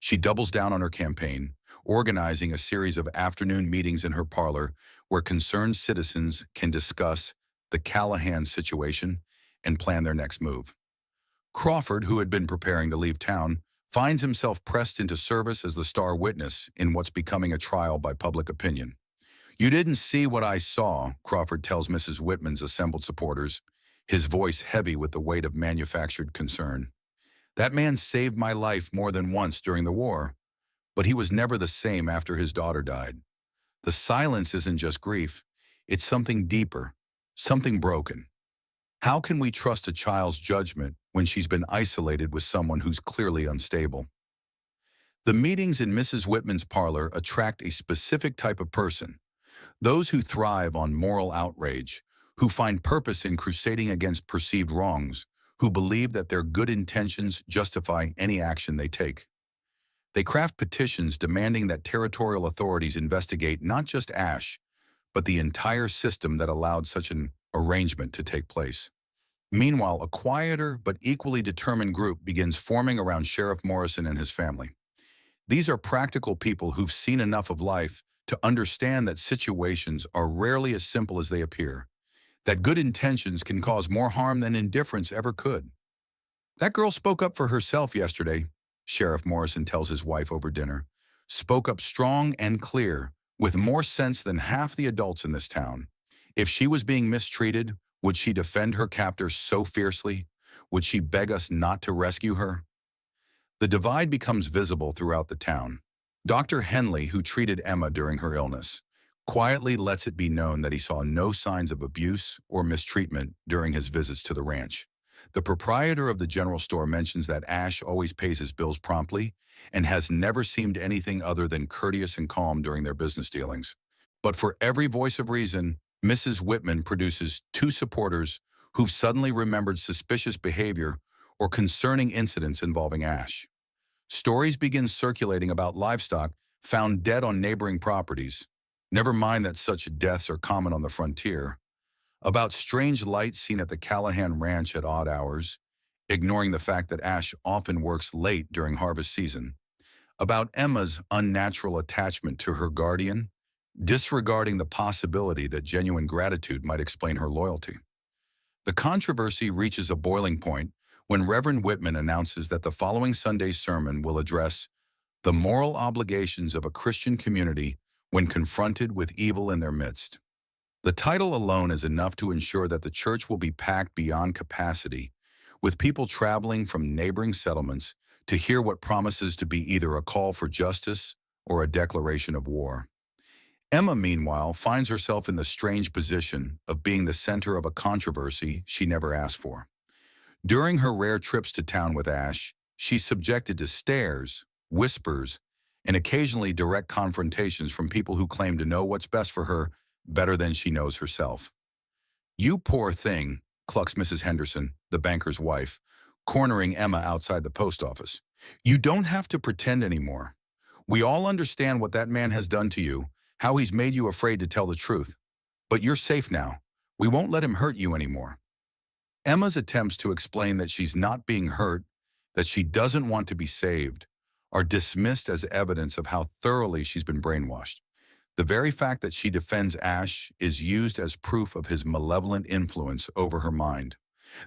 She doubles down on her campaign, organizing a series of afternoon meetings in her parlor where concerned citizens can discuss the Callahan situation and plan their next move. Crawford, who had been preparing to leave town, finds himself pressed into service as the star witness in what's becoming a trial by public opinion. You didn't see what I saw, Crawford tells Mrs. Whitman's assembled supporters, his voice heavy with the weight of manufactured concern. That man saved my life more than once during the war, but he was never the same after his daughter died. The silence isn't just grief, it's something deeper, something broken. How can we trust a child's judgment when she's been isolated with someone who's clearly unstable? The meetings in Mrs. Whitman's parlor attract a specific type of person, those who thrive on moral outrage, who find purpose in crusading against perceived wrongs, who believe that their good intentions justify any action they take. They craft petitions demanding that territorial authorities investigate not just Ash, but the entire system that allowed such an arrangement to take place. Meanwhile, a quieter but equally determined group begins forming around Sheriff Morrison and his family. These are practical people who've seen enough of life to understand that situations are rarely as simple as they appear, that good intentions can cause more harm than indifference ever could. That girl spoke up for herself yesterday, Sheriff Morrison tells his wife over dinner. Spoke up strong and clear, with more sense than half the adults in this town. If she was being mistreated, would she defend her captor so fiercely? Would she beg us not to rescue her? The divide becomes visible throughout the town. Dr. Henley, who treated Emma during her illness, quietly lets it be known that he saw no signs of abuse or mistreatment during his visits to the ranch. The proprietor of the general store mentions that Ash always pays his bills promptly and has never seemed anything other than courteous and calm during their business dealings. But for every voice of reason, Mrs. Whitman produces two supporters who've suddenly remembered suspicious behavior or concerning incidents involving Ash. Stories begin circulating about livestock found dead on neighboring properties. Never mind that such deaths are common on the frontier. About strange lights seen at the Callahan Ranch at odd hours, ignoring the fact that Ash often works late during harvest season. About Emma's unnatural attachment to her guardian, disregarding the possibility that genuine gratitude might explain her loyalty. The controversy reaches a boiling point when Reverend Whitman announces that the following Sunday's sermon will address the moral obligations of a Christian community when confronted with evil in their midst. The title alone is enough to ensure that the church will be packed beyond capacity, with people traveling from neighboring settlements to hear what promises to be either a call for justice or a declaration of war. Emma, meanwhile, finds herself in the strange position of being the center of a controversy she never asked for. During her rare trips to town with Ash, she's subjected to stares, whispers, and occasionally direct confrontations from people who claim to know what's best for her better than she knows herself. "You poor thing," clucks Mrs. Henderson, the banker's wife, cornering Emma outside the post office. "You don't have to pretend anymore. We all understand what that man has done to you, how he's made you afraid to tell the truth. But you're safe now. We won't let him hurt you anymore." Emma's attempts to explain that she's not being hurt, that she doesn't want to be saved, are dismissed as evidence of how thoroughly she's been brainwashed. The very fact that she defends Ash is used as proof of his malevolent influence over her mind.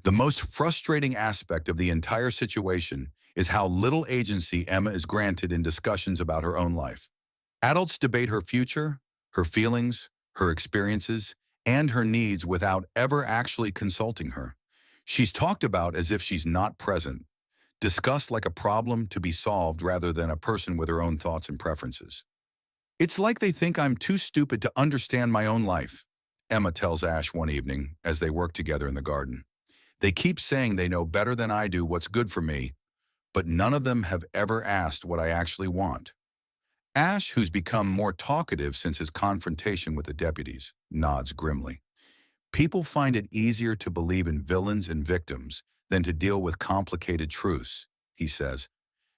The most frustrating aspect of the entire situation is how little agency Emma is granted in discussions about her own life. Adults debate her future, her feelings, her experiences, and her needs without ever actually consulting her. She's talked about as if she's not present, discussed like a problem to be solved rather than a person with her own thoughts and preferences. "It's like they think I'm too stupid to understand my own life," Emma tells Ash one evening as they work together in the garden. "They keep saying they know better than I do what's good for me, but none of them have ever asked what I actually want." Ash, who's become more talkative since his confrontation with the deputies, nods grimly. "People find it easier to believe in villains and victims than to deal with complicated truths," he says.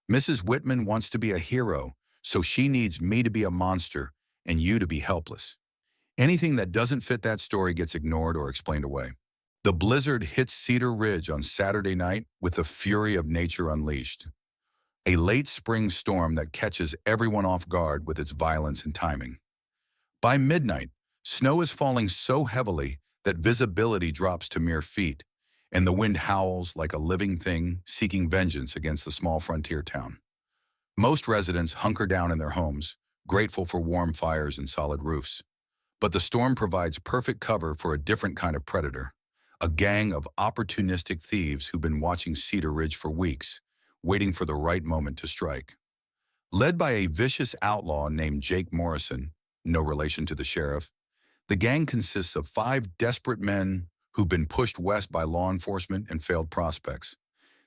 "Mrs. Whitman wants to be a hero, so she needs me to be a monster and you to be helpless. Anything that doesn't fit that story gets ignored or explained away." The blizzard hits Cedar Ridge on Saturday night with the fury of nature unleashed. A late spring storm that catches everyone off guard with its violence and timing. By midnight, snow is falling so heavily that visibility drops to mere feet, and the wind howls like a living thing seeking vengeance against the small frontier town. Most residents hunker down in their homes, grateful for warm fires and solid roofs. But the storm provides perfect cover for a different kind of predator, a gang of opportunistic thieves who've been watching Cedar Ridge for weeks, waiting for the right moment to strike. Led by a vicious outlaw named Jake Morrison, no relation to the sheriff, the gang consists of 5 desperate men who've been pushed west by law enforcement and failed prospects.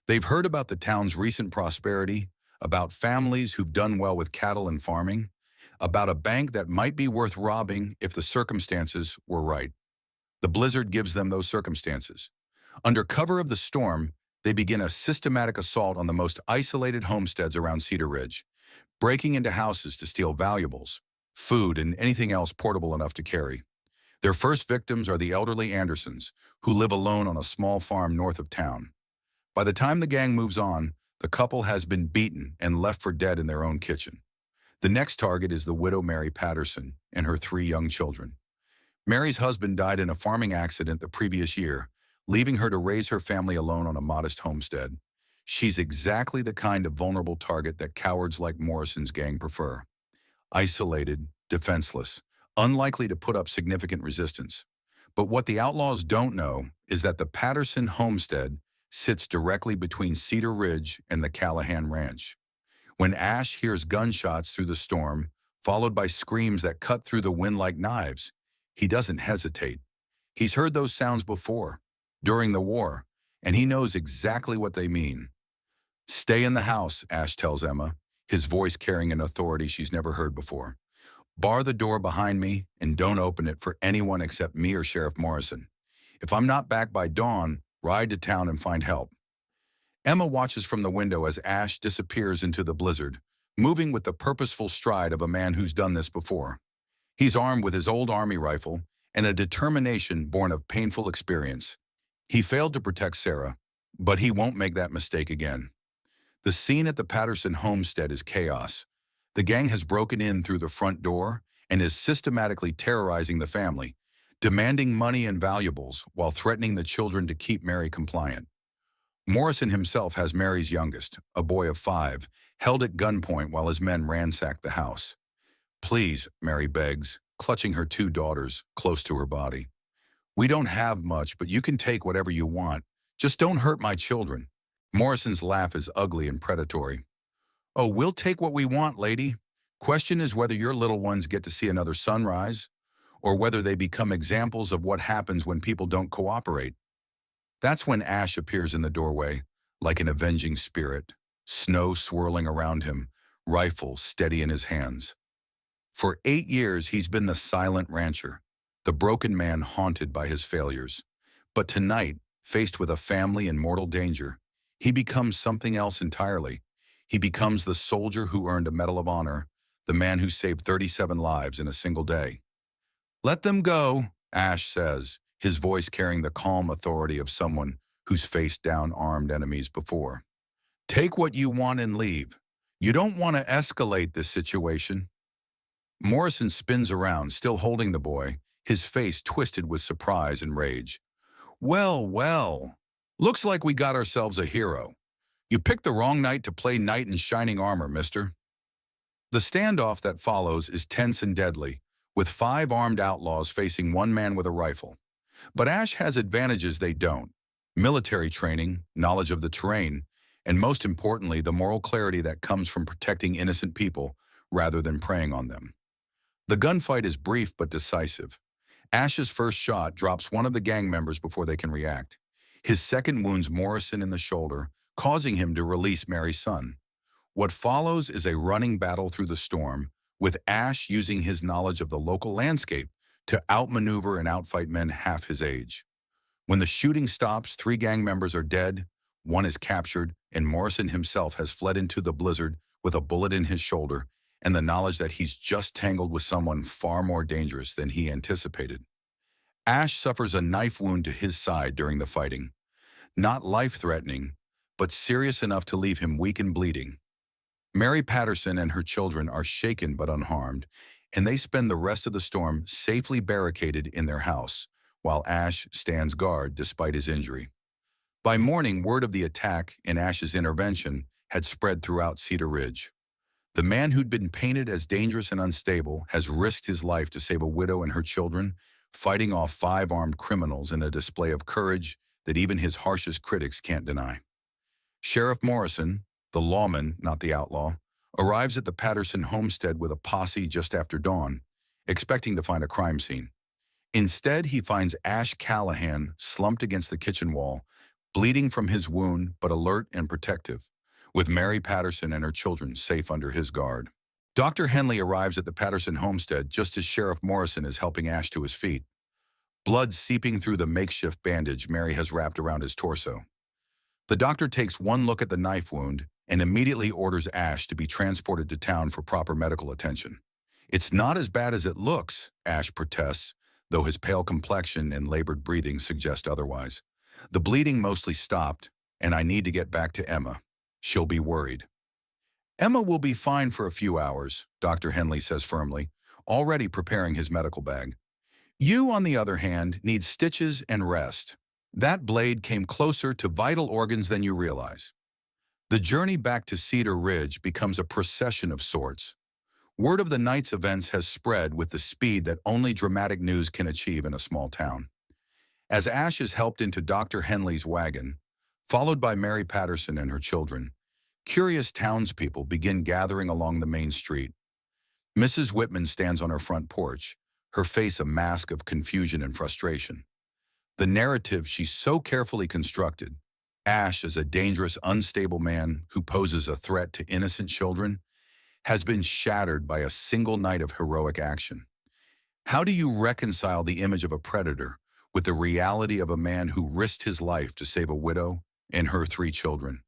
They've heard about the town's recent prosperity, about families who've done well with cattle and farming, about a bank that might be worth robbing if the circumstances were right. The blizzard gives them those circumstances. Under cover of the storm, they begin a systematic assault on the most isolated homesteads around Cedar Ridge. breaking into houses to steal valuables, food, and anything else portable enough to carry. Their first victims are the elderly Andersons, who live alone on a small farm north of town. By the time the gang moves on, the couple has been beaten and left for dead in their own kitchen. The next target is the widow Mary Patterson and her 3 young children. Mary's husband died in a farming accident the previous year, leaving her to raise her family alone on a modest homestead. She's exactly the kind of vulnerable target that cowards like Morrison's gang prefer. Isolated, defenseless, unlikely to put up significant resistance. But what the outlaws don't know is that the Patterson homestead sits directly between Cedar Ridge and the Callahan Ranch. When Ash hears gunshots through the storm, followed by screams that cut through the wind like knives, he doesn't hesitate. He's heard those sounds before, during the war, and he knows exactly what they mean. "Stay in the house," Ash tells Emma, his voice carrying an authority she's never heard before. "Bar the door behind me and don't open it for anyone except me or Sheriff Morrison. If I'm not back by dawn, ride to town and find help." Emma watches from the window as Ash disappears into the blizzard, moving with the purposeful stride of a man who's done this before. He's armed with his old army rifle and a determination born of painful experience. He failed to protect Sarah, but he won't make that mistake again. The scene at the Patterson homestead is chaos. The gang has broken in through the front door and is systematically terrorizing the family, demanding money and valuables while threatening the children to keep Mary compliant. Morrison himself has Mary's youngest, a boy of 5, held at gunpoint while his men ransack the house. "Please," Mary begs, clutching her 2 daughters close to her body. "We don't have much, but you can take whatever you want. Just don't hurt my children." Morrison's laugh is ugly and predatory. "Oh, we'll take what we want, lady. Question is whether your little ones get to see another sunrise, or whether they become examples of what happens when people don't cooperate." That's when Ash appears in the doorway, like an avenging spirit, snow swirling around him, rifle steady in his hands. For 8 years, he's been the silent rancher, the broken man haunted by his failures. But tonight, faced with a family in mortal danger, he becomes something else entirely. He becomes the soldier who earned a Medal of Honor, the man who saved 37 lives in a single day. "Let them go," Ash says, his voice carrying the calm authority of someone who's faced down armed enemies before. "Take what you want and leave. You don't want to escalate this situation." Morrison spins around, still holding the boy, his face twisted with surprise and rage. "Well, well. Looks like we got ourselves a hero. You picked the wrong night to play knight in shining armor, mister." The standoff that follows is tense and deadly, with 5 armed outlaws facing one man with a rifle. But Ash has advantages they don't: military training, knowledge of the terrain, and most importantly, the moral clarity that comes from protecting innocent people rather than preying on them. The gunfight is brief but decisive. Ash's first shot drops one of the gang members before they can react. His second wounds Morrison in the shoulder, causing him to release Mary's son. What follows is a running battle through the storm, with Ash using his knowledge of the local landscape to outmaneuver and outfight men half his age. When the shooting stops, 3 gang members are dead, 1 is captured, and Morrison himself has fled into the blizzard with a bullet in his shoulder and the knowledge that he's just tangled with someone far more dangerous than he anticipated. Ash suffers a knife wound to his side during the fighting. Not life-threatening, but serious enough to leave him weak and bleeding. Mary Patterson and her children are shaken but unharmed, and they spend the rest of the storm safely barricaded in their house, while Ash stands guard despite his injury. By morning, word of the attack and Ash's intervention had spread throughout Cedar Ridge. The man who'd been painted as dangerous and unstable has risked his life to save a widow and her children, fighting off 5 armed criminals in a display of courage that even his harshest critics can't deny. Sheriff Morrison, the lawman, not the outlaw, arrives at the Patterson homestead with a posse just after dawn, expecting to find a crime scene. Instead, he finds Ash Callahan slumped against the kitchen wall, bleeding from his wound but alert and protective, with Mary Patterson and her children safe under his guard. Dr. Henley arrives at the Patterson homestead just as Sheriff Morrison is helping Ash to his feet, blood seeping through the makeshift bandage Mary has wrapped around his torso. The doctor takes one look at the knife wound and immediately orders Ash to be transported to town for proper medical attention. "It's not as bad as it looks," Ash protests, though his pale complexion and labored breathing suggest otherwise. "The bleeding mostly stopped, and I need to get back to Emma. She'll be worried." "Emma will be fine for a few hours," Dr. Henley says firmly, already preparing his medical bag. "You, on the other hand, need stitches and rest. That blade came closer to vital organs than you realize." The journey back to Cedar Ridge becomes a procession of sorts. Word of the night's events has spread with the speed that only dramatic news can achieve in a small town. As Ash is helped into Dr. Henley's wagon, followed by Mary Patterson and her children, curious townspeople begin gathering along the main street. Mrs. Whitman stands on her front porch, her face a mask of confusion and frustration. The narrative she so carefully constructed, Ash as a dangerous, unstable man who poses a threat to innocent children, has been shattered by a single night of heroic action. How do you reconcile the image of a predator with the reality of a man who risked his life to save a widow and her 3 children?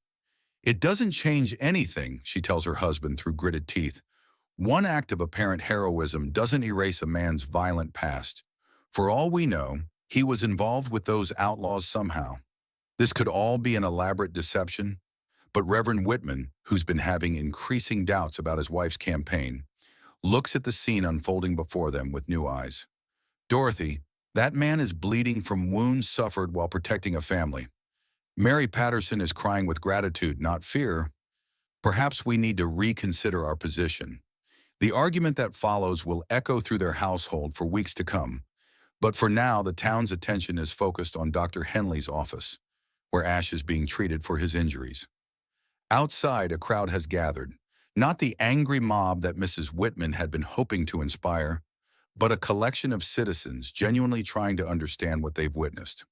"It doesn't change anything," she tells her husband through gritted teeth. "One act of apparent heroism doesn't erase a man's violent past. For all we know, he was involved with those outlaws somehow. This could all be an elaborate deception." But Reverend Whitman, who's been having increasing doubts about his wife's campaign, looks at the scene unfolding before them with new eyes. "Dorothy, that man is bleeding from wounds suffered while protecting a family. Mary Patterson is crying with gratitude, not fear. Perhaps we need to reconsider our position." The argument that follows will echo through their household for weeks to come. But for now, the town's attention is focused on Dr. Henley's office, where Ash is being treated for his injuries. Outside, a crowd has gathered, not the angry mob that Mrs. Whitman had been hoping to inspire, but a collection of citizens genuinely trying to understand what they've witnessed.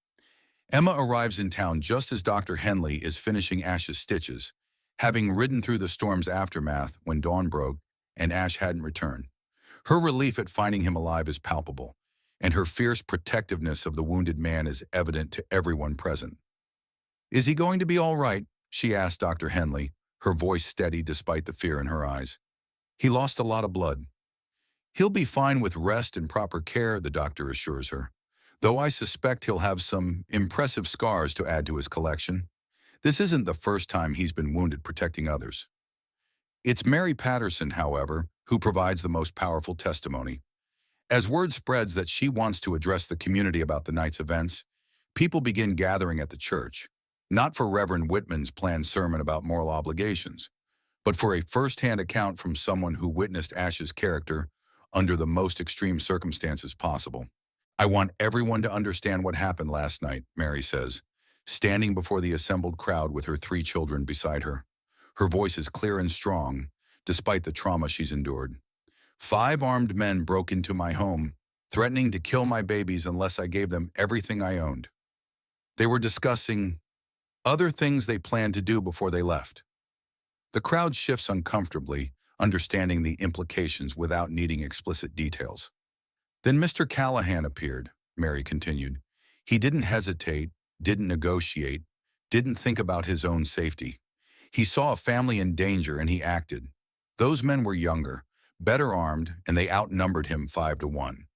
Emma arrives in town just as Dr. Henley is finishing Ash's stitches, having ridden through the storm's aftermath when dawn broke and Ash hadn't returned. Her relief at finding him alive is palpable, and her fierce protectiveness of the wounded man is evident to everyone present. "Is he going to be all right?" she asked Dr. Henley, her voice steady despite the fear in her eyes. "He lost a lot of blood." "He'll be fine with rest and proper care," the doctor assures her, "though I suspect he'll have some impressive scars to add to his collection. This isn't the first time he's been wounded protecting others." It's Mary Patterson, however, who provides the most powerful testimony. As word spreads that she wants to address the community about the night's events, people begin gathering at the church, not for Reverend Whitman's planned sermon about moral obligations, but for a first-hand account from someone who witnessed Ash's character under the most extreme circumstances possible. "I want everyone to understand what happened last night," Mary says, standing before the assembled crowd with her 3 children beside her. Her voice is clear and strong, despite the trauma she's endured. "5 armed men broke into my home, threatening to kill my babies unless I gave them everything I owned. They were discussing other things they planned to do before they left." The crowd shifts uncomfortably, understanding the implications without needing explicit details. "Then Mr. Callahan appeared," Mary continued. "He didn't hesitate, didn't negotiate, didn't think about his own safety. He saw a family in danger and he acted. Those men were younger, better armed, and they outnumbered him 5-1.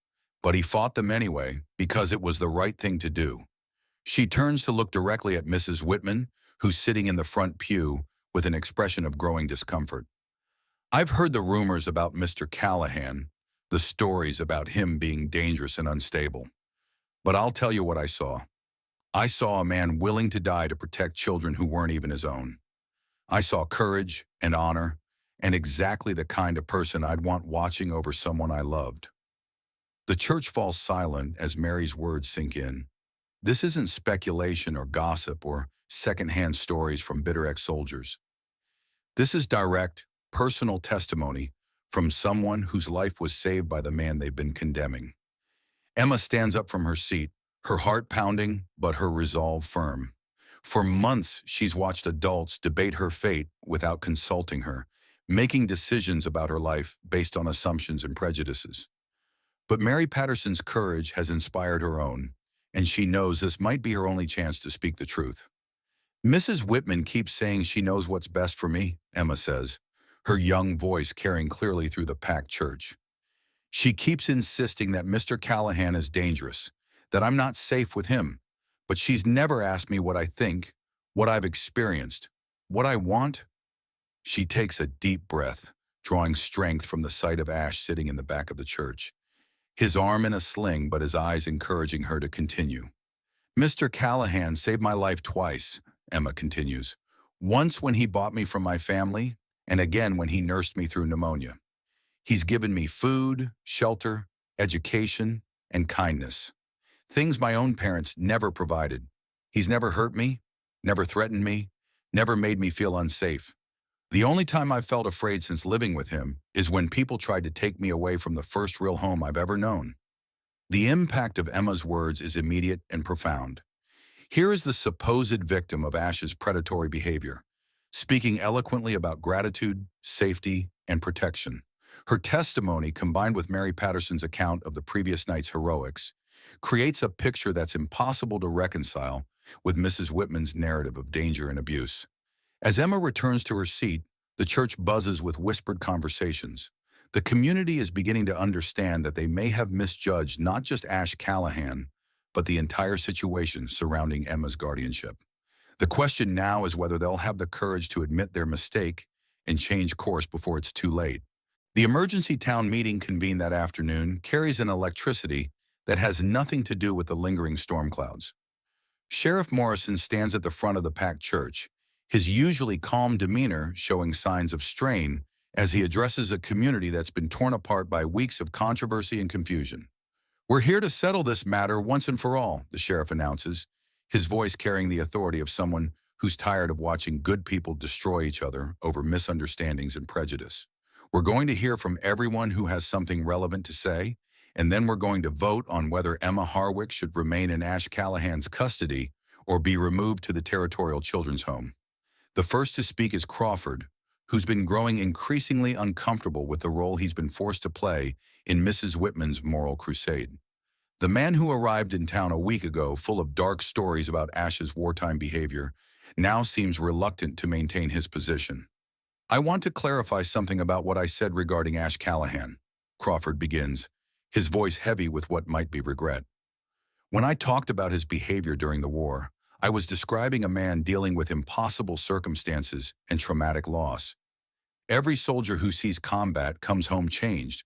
But he fought them anyway because it was the right thing to do." She turns to look directly at Mrs. Whitman, who's sitting in the front pew with an expression of growing discomfort. "I've heard the rumors about Mr. Callahan, the stories about him being dangerous and unstable. But I'll tell you what I saw. I saw a man willing to die to protect children who weren't even his own. I saw courage and honor, and exactly the kind of person I'd want watching over someone I loved." The church falls silent as Mary's words sink in. This isn't speculation or gossip or secondhand stories from bitter ex-soldiers. This is direct, personal testimony from someone whose life was saved by the man they've been condemning. Emma stands up from her seat, her heart pounding, but her resolve firm. For months, she's watched adults debate her fate without consulting her, making decisions about her life based on assumptions and prejudices. But Mary Patterson's courage has inspired her own, and she knows this might be her only chance to speak the truth. Mrs. Whitman keeps saying she knows what's best for me, Emma says, her young voice carrying clearly through the packed church. She keeps insisting that Mr. Callahan is dangerous, that I'm not safe with him, but she's never asked me what I think, what I've experienced, what I want. She takes a deep breath, drawing strength from the sight of Ash sitting in the back of the church, his arm in a sling but his eyes encouraging her to continue. Mr. Callahan saved my life twice, Emma continues. Once when he bought me from my family, and again when he nursed me through pneumonia. He's given me food, shelter, education, and kindness. Things my own parents never provided. He's never hurt me, never threatened me, never made me feel unsafe. The only time I've felt afraid since living with him is when people tried to take me away from the first real home I've ever known. The impact of Emma's words is immediate and profound. Here is the supposed victim of Ash's predatory behavior, speaking eloquently about gratitude, safety, and protection. Her testimony, combined with Mary Patterson's account of the previous night's heroics, creates a picture that's impossible to reconcile with Mrs. Whitman's narrative of danger and abuse. As Emma returns to her seat, the church buzzes with whispered conversations. The community is beginning to understand that they may have misjudged not just Ash Callahan, but the entire situation surrounding Emma's guardianship. The question now is whether they'll have the courage to admit their mistake and change course before it's too late. The emergency town meeting convened that afternoon carries an electricity that has nothing to do with the lingering storm clouds. Sheriff Morrison stands at the front of the packed church, his usually calm demeanor showing signs of strain as he addresses a community that's been torn apart by weeks of controversy and confusion. "We're here to settle this matter once and for all," the sheriff announces, his voice carrying the authority of someone who's tired of watching good people destroy each other over misunderstandings and prejudice. "We're going to hear from everyone who has something relevant to say, and then we're going to vote on whether Emma Harwick should remain in Ash Callahan's custody or be removed to the Territorial Children's Home." The first to speak is Crawford, who's been growing increasingly uncomfortable with the role he's been forced to play in Mrs. Whitman's moral crusade. The man who arrived in town a week ago full of dark stories about Ash's wartime behavior now seems reluctant to maintain his position. "I want to clarify something about what I said regarding Ash Callahan," Crawford begins, his voice heavy with what might be regret. "When I talked about his behavior during the war, I was describing a man dealing with impossible circumstances and traumatic loss. Every soldier who sees combat comes home changed.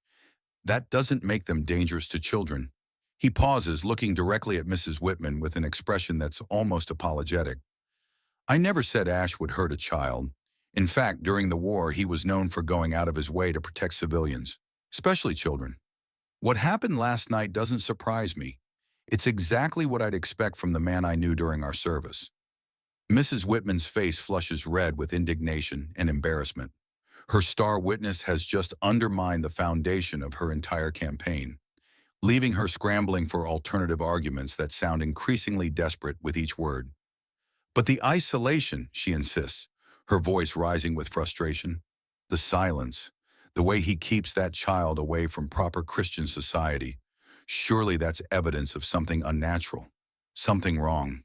That doesn't make them dangerous to children." He pauses, looking directly at Mrs. Whitman with an expression that's almost apologetic. "I never said Ash would hurt a child. In fact, during the war, he was known for going out of his way to protect civilians, especially children. What happened last night doesn't surprise me. It's exactly what I'd expect from the man I knew during our service." Mrs. Whitman's face flushes red with indignation and embarrassment. Her star witness has just undermined the foundation of her entire campaign, leaving her scrambling for alternative arguments that sound increasingly desperate with each word. "But the isolation," she insists, her voice rising with frustration. "The silence, the way he keeps that child away from proper Christian society. Surely that's evidence of something unnatural, something wrong."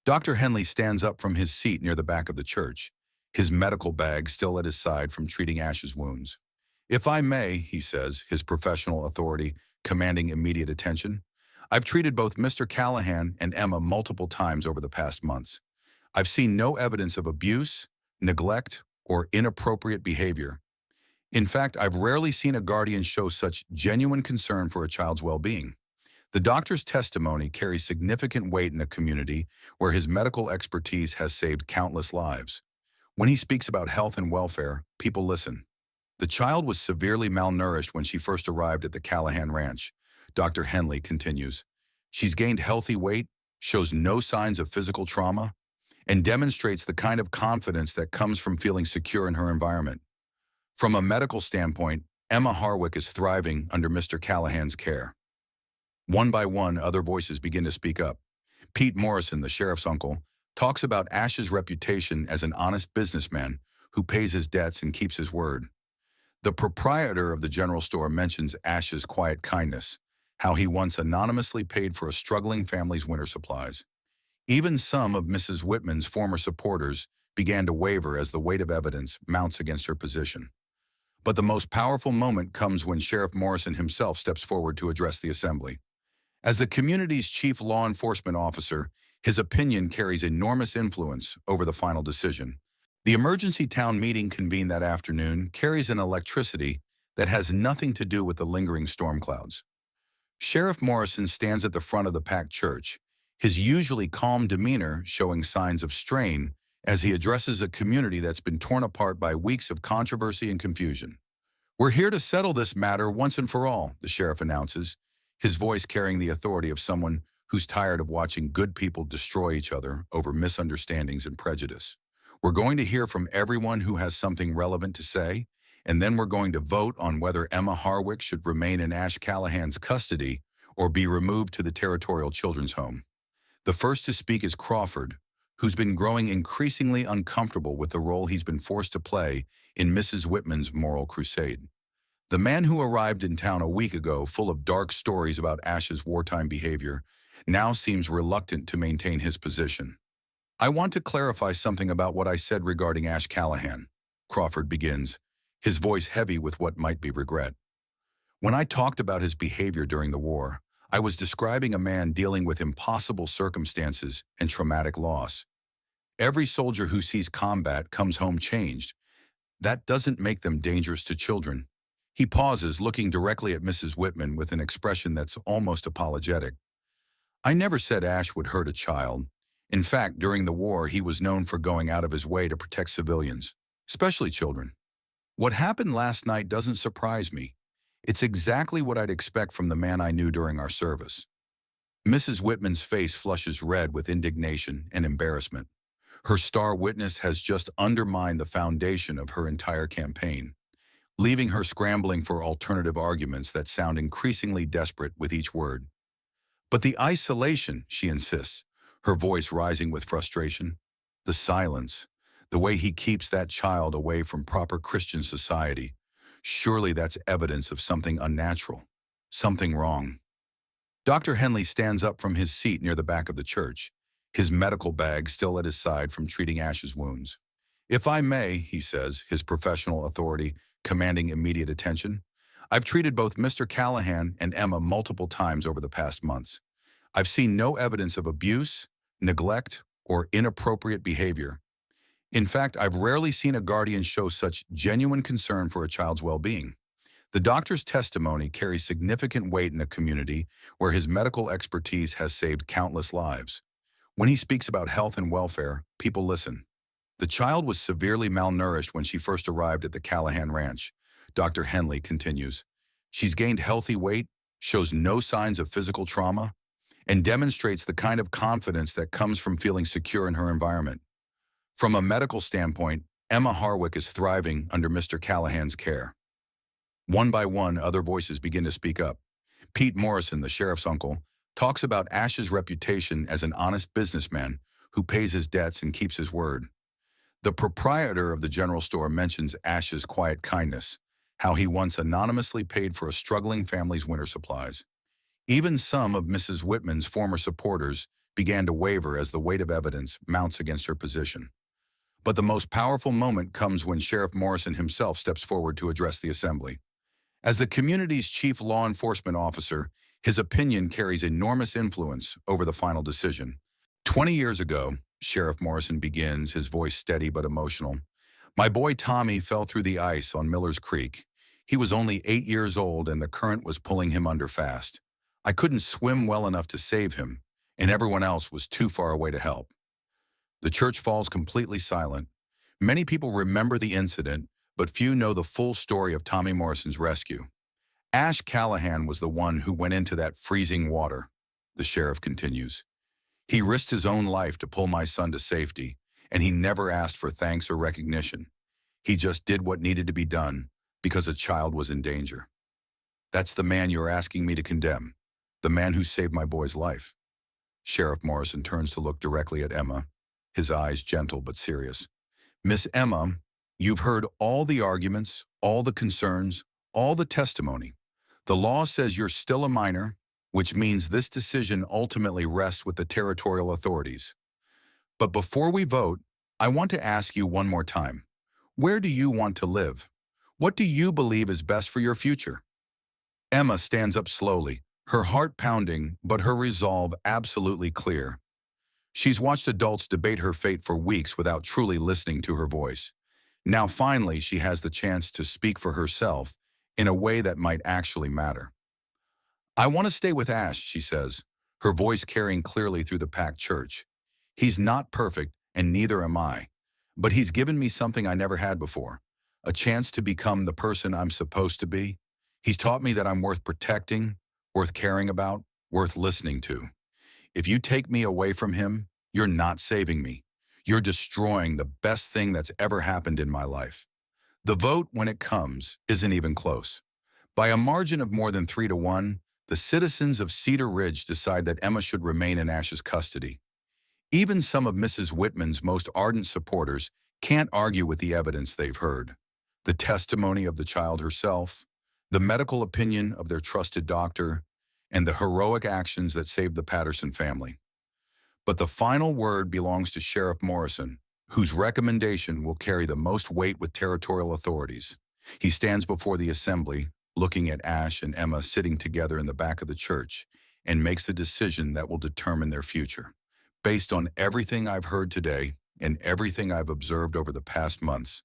Dr. Henley stands up from his seat near the back of the church, his medical bag still at his side from treating Ash's wounds. "If I may," he says, his professional authority commanding immediate attention, "I've treated both Mr. Callahan and Emma multiple times over the past months. I've seen no evidence of abuse, neglect, or inappropriate behavior. In fact, I've rarely seen a guardian show such genuine concern for a child's well-being." The doctor's testimony carries significant weight in a community where his medical expertise has saved countless lives. When he speaks about health and welfare, people listen. "The child was severely malnourished when she first arrived at the Callahan Ranch," Dr. Henley continues. "She's gained healthy weight, shows no signs of physical trauma, and demonstrates the kind of confidence that comes from feeling secure in her environment. From a medical standpoint, Emma Harwick is thriving under Mr. Callahan's care." One by one, other voices begin to speak up. Pete Morrison, the sheriff's uncle, talks about Ash's reputation as an honest businessman who pays his debts and keeps his word. The proprietor of the general store mentions Ash's quiet kindness, how he once anonymously paid for a struggling family's winter supplies. Even some of Mrs. Whitman's former supporters began to waver as the weight of evidence mounts against her position. But the most powerful moment comes when Sheriff Morrison himself steps forward to address the assembly. As the community's chief law enforcement officer, his opinion carries enormous influence over the final decision. The emergency town meeting convened that afternoon carries an electricity that has nothing to do with the lingering storm clouds. Sheriff Morrison stands at the front of the packed church, his usually calm demeanor showing signs of strain as he addresses a community that's been torn apart by weeks of controversy and confusion. "We're here to settle this matter once and for all," the sheriff announces, his voice carrying the authority of someone who's tired of watching good people destroy each other over misunderstandings and prejudice. "We're going to hear from everyone who has something relevant to say, and then we're going to vote on whether Emma Harwick should remain in Ash Callahan's custody or be removed to the Territorial Children's Home." The first to speak is Crawford, who's been growing increasingly uncomfortable with the role he's been forced to play in Mrs. Whitman's moral crusade. The man who arrived in town a week ago full of dark stories about Ash's wartime behavior now seems reluctant to maintain his position. "I want to clarify something about what I said regarding Ash Callahan," Crawford begins, his voice heavy with what might be regret. "When I talked about his behavior during the war, I was describing a man dealing with impossible circumstances and traumatic loss. Every soldier who sees combat comes home changed. That doesn't make them dangerous to children." He pauses, looking directly at Mrs. Whitman with an expression that's almost apologetic. "I never said Ash would hurt a child. In fact, during the war, he was known for going out of his way to protect civilians, especially children. What happened last night doesn't surprise me. It's exactly what I'd expect from the man I knew during our service." Mrs. Whitman's face flushes red with indignation and embarrassment. Her star witness has just undermined the foundation of her entire campaign, leaving her scrambling for alternative arguments that sound increasingly desperate with each word. "But the isolation," she insists, her voice rising with frustration. "The silence, the way he keeps that child away from proper Christian society. Surely that's evidence of something unnatural, something wrong." Dr. Henley stands up from his seat near the back of the church, his medical bag still at his side from treating Ash's wounds. "If I may," he says, his professional authority commanding immediate attention, "I've treated both Mr. Callahan and Emma multiple times over the past months. I've seen no evidence of abuse, neglect, or inappropriate behavior. In fact, I've rarely seen a guardian show such genuine concern for a child's well-being." The doctor's testimony carries significant weight in a community where his medical expertise has saved countless lives. When he speaks about health and welfare, people listen. "The child was severely malnourished when she first arrived at the Callahan Ranch," Dr. Henley continues. "She's gained healthy weight, shows no signs of physical trauma, and demonstrates the kind of confidence that comes from feeling secure in her environment. From a medical standpoint, Emma Harwick is thriving under Mr. Callahan's care." One by one, other voices begin to speak up. Pete Morrison, the sheriff's uncle, talks about Ash's reputation as an honest businessman who pays his debts and keeps his word. The proprietor of the general store mentions Ash's quiet kindness, how he once anonymously paid for a struggling family's winter supplies. Even some of Mrs. Whitman's former supporters began to waver as the weight of evidence mounts against her position. But the most powerful moment comes when Sheriff Morrison himself steps forward to address the assembly. As the community's chief law enforcement officer, his opinion carries enormous influence over the final decision. 20 years ago, Sheriff Morrison begins, his voice steady but emotional, "My boy Tommy fell through the ice on Miller's Creek. He was only 8 years old and the current was pulling him under fast. I couldn't swim well enough to save him, and everyone else was too far away to help." The church falls completely silent. Many people remember the incident, but few know the full story of Tommy Morrison's rescue. "Ash Callahan was the one who went into that freezing water," the sheriff continues. "He risked his own life to pull my son to safety, and he never asked for thanks or recognition. He just did what needed to be done because a child was in danger. That's the man you're asking me to condemn, the man who saved my boy's life." Sheriff Morrison turns to look directly at Emma, his eyes gentle but serious. "Miss Emma, you've heard all the arguments, all the concerns, all the testimony. The law says you're still a minor, which means this decision ultimately rests with the territorial authorities. But before we vote, I want to ask you one more time. Where do you want to live? What do you believe is best for your future? Emma stands up slowly, her heart pounding, but her resolve absolutely clear. She's watched adults debate her fate for weeks without truly listening to her voice. Now finally, she has the chance to speak for herself in a way that might actually matter. I want to stay with Ash, she says, her voice carrying clearly through the packed church. He's not perfect, and neither am I. But he's given me something I never had before, a chance to become the person I'm supposed to be. He's taught me that I'm worth protecting, worth caring about, worth listening to. If you take me away from him, you're not saving me. You're destroying the best thing that's ever happened in my life. The vote, when it comes, isn't even close. By a margin of more than 3-1, the citizens of Cedar Ridge decide that Emma should remain in Ash's custody. Even some of Mrs. Whitman's most ardent supporters can't argue with the evidence they've heard. The testimony of the child herself, the medical opinion of their trusted doctor, and the heroic actions that saved the Patterson family. But the final word belongs to Sheriff Morrison, whose recommendation will carry the most weight with territorial authorities. He stands before the assembly, looking at Ash and Emma sitting together in the back of the church, and makes the decision that will determine their future. Based on everything I've heard today and everything I've observed over the past months,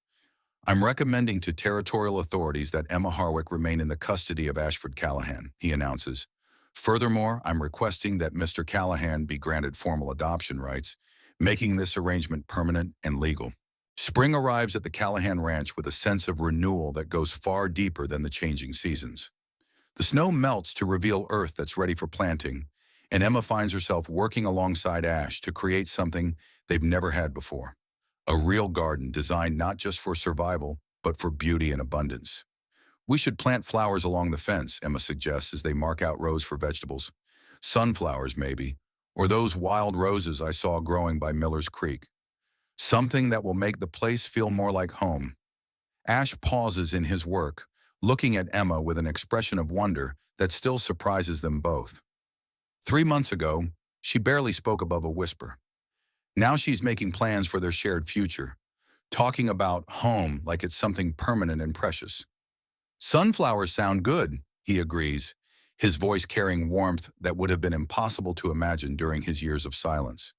I'm recommending to territorial authorities that Emma Harwick remain in the custody of Ashford Callahan, he announces. Furthermore, I'm requesting that Mr. Callahan be granted formal adoption rights, making this arrangement permanent and legal. Spring arrives at the Callahan Ranch with a sense of renewal that goes far deeper than the changing seasons. The snow melts to reveal earth that's ready for planting, and Emma finds herself working alongside Ash to create something they've never had before. A real garden designed not just for survival, but for beauty and abundance. We should plant flowers along the fence, Emma suggests as they mark out rows for vegetables. Sunflowers, maybe, or those wild roses I saw growing by Miller's Creek. Something that will make the place feel more like home. Ash pauses in his work, looking at Emma with an expression of wonder that still surprises them both. 3 months ago, she barely spoke above a whisper. Now she's making plans for their shared future, talking about home like it's something permanent and precious. Sunflowers sound good, he agrees, his voice carrying warmth that would have been impossible to imagine during his years of silence.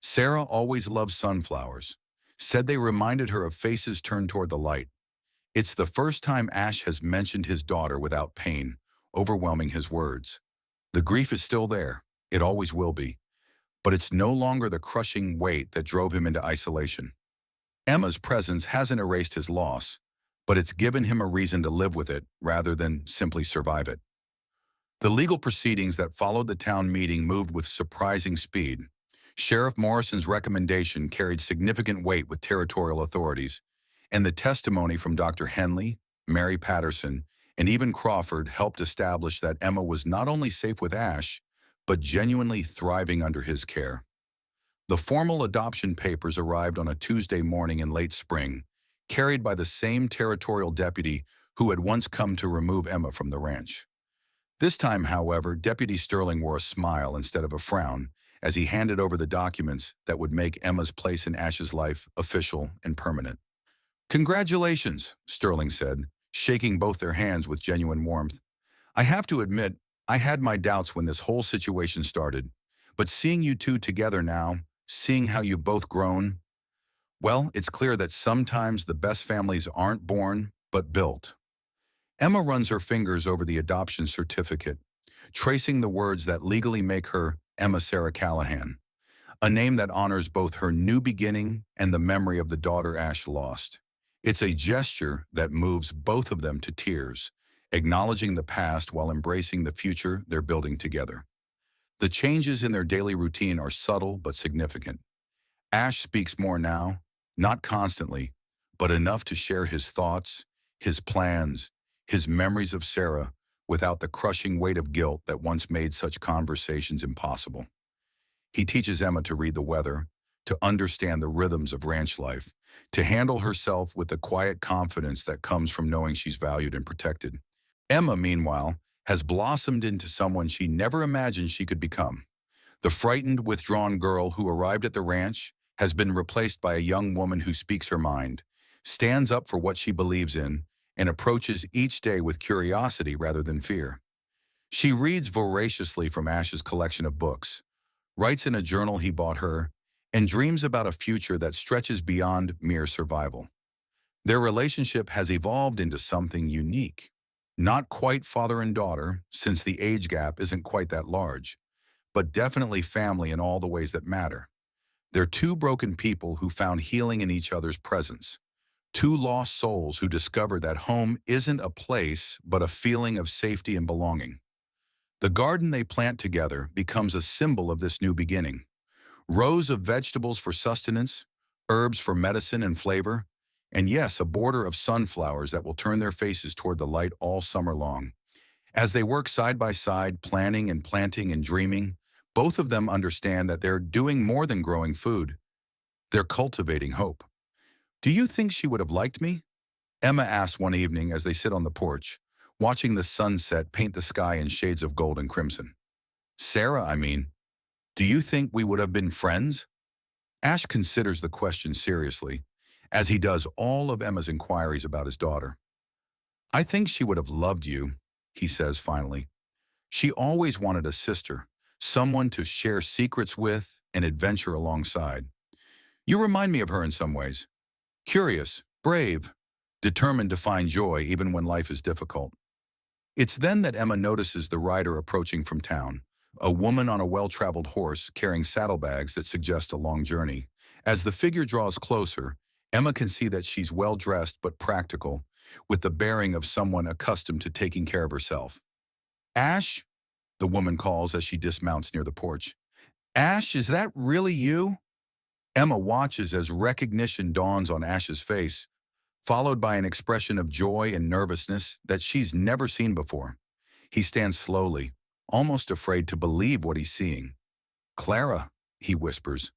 Sarah always loved sunflowers, said they reminded her of faces turned toward the light. It's the first time Ash has mentioned his daughter without pain, overwhelming his words. The grief is still there, it always will be, but it's no longer the crushing weight that drove him into isolation. Emma's presence hasn't erased his loss, but it's given him a reason to live with it rather than simply survive it. The legal proceedings that followed the town meeting moved with surprising speed. Sheriff Morrison's recommendation carried significant weight with territorial authorities, and the testimony from Dr. Henley, Mary Patterson, and even Crawford helped establish that Emma was not only safe with Ash, but genuinely thriving under his care. The formal adoption papers arrived on a Tuesday morning in late spring, carried by the same territorial deputy who had once come to remove Emma from the ranch. This time, however, Deputy Sterling wore a smile instead of a frown as he handed over the documents that would make Emma's place in Ash's life official and permanent. "Congratulations," Sterling said, shaking both their hands with genuine warmth. "I have to admit, I had my doubts when this whole situation started, but seeing you two together now, seeing how you've both grown, well, it's clear that sometimes the best families aren't born, but built." Emma runs her fingers over the adoption certificate, tracing the words that legally make her Emma Sarah Callahan, a name that honors both her new beginning and the memory of the daughter Ash lost. It's a gesture that moves both of them to tears, acknowledging the past while embracing the future they're building together. The changes in their daily routine are subtle but significant. Ash speaks more now, not constantly, but enough to share his thoughts, his plans, his memories of Sarah, without the crushing weight of guilt that once made such conversations impossible. He teaches Emma to read the weather, to understand the rhythms of ranch life, to handle herself with the quiet confidence that comes from knowing she's valued and protected. Emma, meanwhile, has blossomed into someone she never imagined she could become. The frightened, withdrawn girl who arrived at the ranch has been replaced by a young woman who speaks her mind, stands up for what she believes in, and approaches each day with curiosity rather than fear. She reads voraciously from Ash's collection of books, writes in a journal he bought her, and dreams about a future that stretches beyond mere survival. Their relationship has evolved into something unique. Not quite father and daughter, since the age gap isn't quite that large, but definitely family in all the ways that matter. They're two broken people who found healing in each other's presence. Two lost souls who discovered that home isn't a place, but a feeling of safety and belonging. The garden they plant together becomes a symbol of this new beginning. Rows of vegetables for sustenance, herbs for medicine and flavor, and yes, a border of sunflowers that will turn their faces toward the light all summer long. As they work side by side, planning and planting and dreaming, both of them understand that they're doing more than growing food. They're cultivating hope. "Do you think she would have liked me?" Emma asks one evening as they sit on the porch, watching the sunset paint the sky in shades of gold and crimson. "Sarah, I mean, do you think we would have been friends?" Ash considers the question seriously, as he does all of Emma's inquiries about his daughter. "I think she would have loved you," he says finally. "She always wanted a sister, someone to share secrets with and adventure alongside. You remind me of her in some ways. Curious, brave, determined to find joy even when life is difficult." It's then that Emma notices the rider approaching from town, a woman on a well-traveled horse carrying saddlebags that suggest a long journey. As the figure draws closer, Emma can see that she's well-dressed but practical, with the bearing of someone accustomed to taking care of herself. "Ash?" the woman calls as she dismounts near the porch. "Ash, is that really you?" Emma watches as recognition dawns on Ash's face, followed by an expression of joy and nervousness that she's never seen before. He stands slowly, almost afraid to believe what he's seeing. "Clara," he whispers,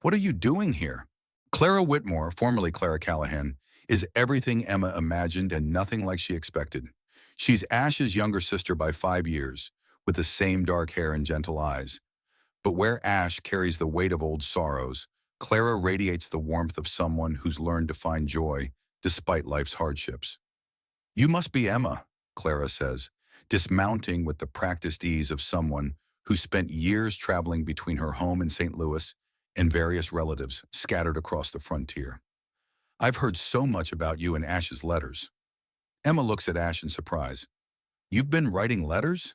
"what are you doing here?" Clara Whitmore, formerly Clara Callahan, is everything Emma imagined and nothing like she expected. She's Ash's younger sister by 5 years, with the same dark hair and gentle eyes. But where Ash carries the weight of old sorrows, Clara radiates the warmth of someone who's learned to find joy despite life's hardships. "You must be Emma," Clara says, dismounting with the practiced ease of someone who spent years traveling between her home in St. Louis and various relatives scattered across the frontier. "I've heard so much about you in Ash's letters." Emma looks at Ash in surprise. "You've been writing letters?"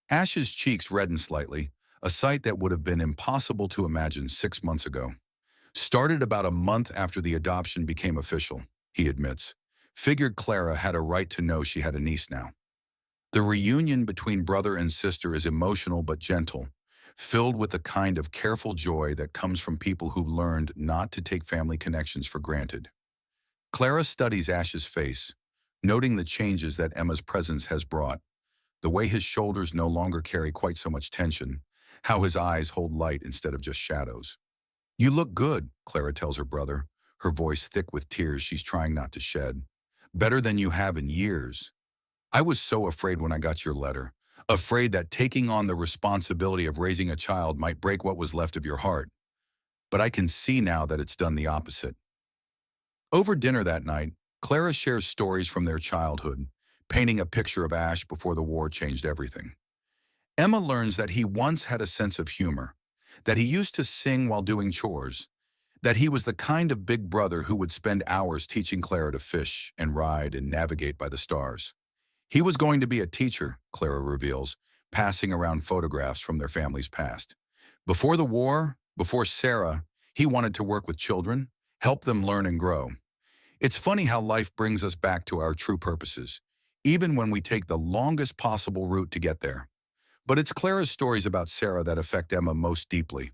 Ash's cheeks redden slightly, a sight that would have been impossible to imagine 6 months ago. "Started about a month after the adoption became official," he admits. "Figured Clara had a right to know she had a niece now." The reunion between brother and sister is emotional but gentle, filled with the kind of careful joy that comes from people who've learned not to take family connections for granted. Clara studies Ash's face, noting the changes that Emma's presence has brought, the way his shoulders no longer carry quite so much tension, how his eyes hold light instead of just shadows. "You look good," Clara tells her brother, her voice thick with tears she's trying not to shed. "Better than you have in years. I was so afraid when I got your letter, afraid that taking on the responsibility of raising a child might break what was left of your heart. But I can see now that it's done the opposite." Over dinner that night, Clara shares stories from their childhood, painting a picture of Ash before the war changed everything. Emma learns that he once had a sense of humor, that he used to sing while doing chores, that he was the kind of big brother who would spend hours teaching Clara to fish and ride and navigate by the stars. He was going to be a teacher, Clara reveals, passing around photographs from their family's past. Before the war, before Sarah, he wanted to work with children, help them learn and grow. It's funny how life brings us back to our true purposes, even when we take the longest possible route to get there. But it's Clara's stories about Sarah that affect Emma most deeply.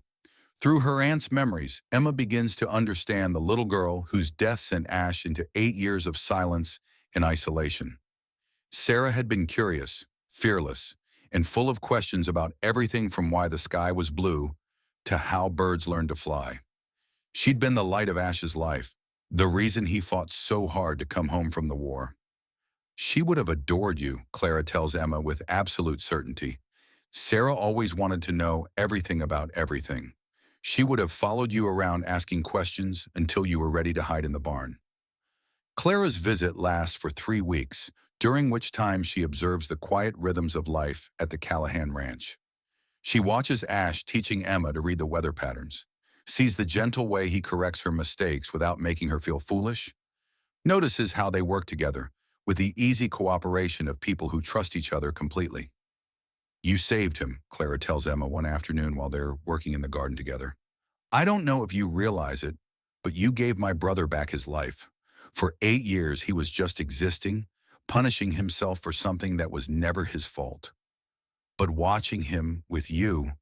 Through her aunt's memories, Emma begins to understand the little girl whose death sent Ash into 8 years of silence and isolation. Sarah had been curious, fearless, and full of questions about everything from why the sky was blue to how birds learned to fly. She'd been the light of Ash's life, the reason he fought so hard to come home from the war. She would have adored you, Clara tells Emma with absolute certainty. Sarah always wanted to know everything about everything. She would have followed you around asking questions until you were ready to hide in the barn. Clara's visit lasts for 3 weeks, during which time she observes the quiet rhythms of life at the Callahan Ranch. She watches Ash teaching Emma to read the weather patterns, sees the gentle way he corrects her mistakes without making her feel foolish, notices how they work together with the easy cooperation of people who trust each other completely. You saved him, Clara tells Emma one afternoon while they're working in the garden together. I don't know if you realize it, but you gave my brother back his life. For 8 years, he was just existing, punishing himself for something that was never his fault. But watching him with you,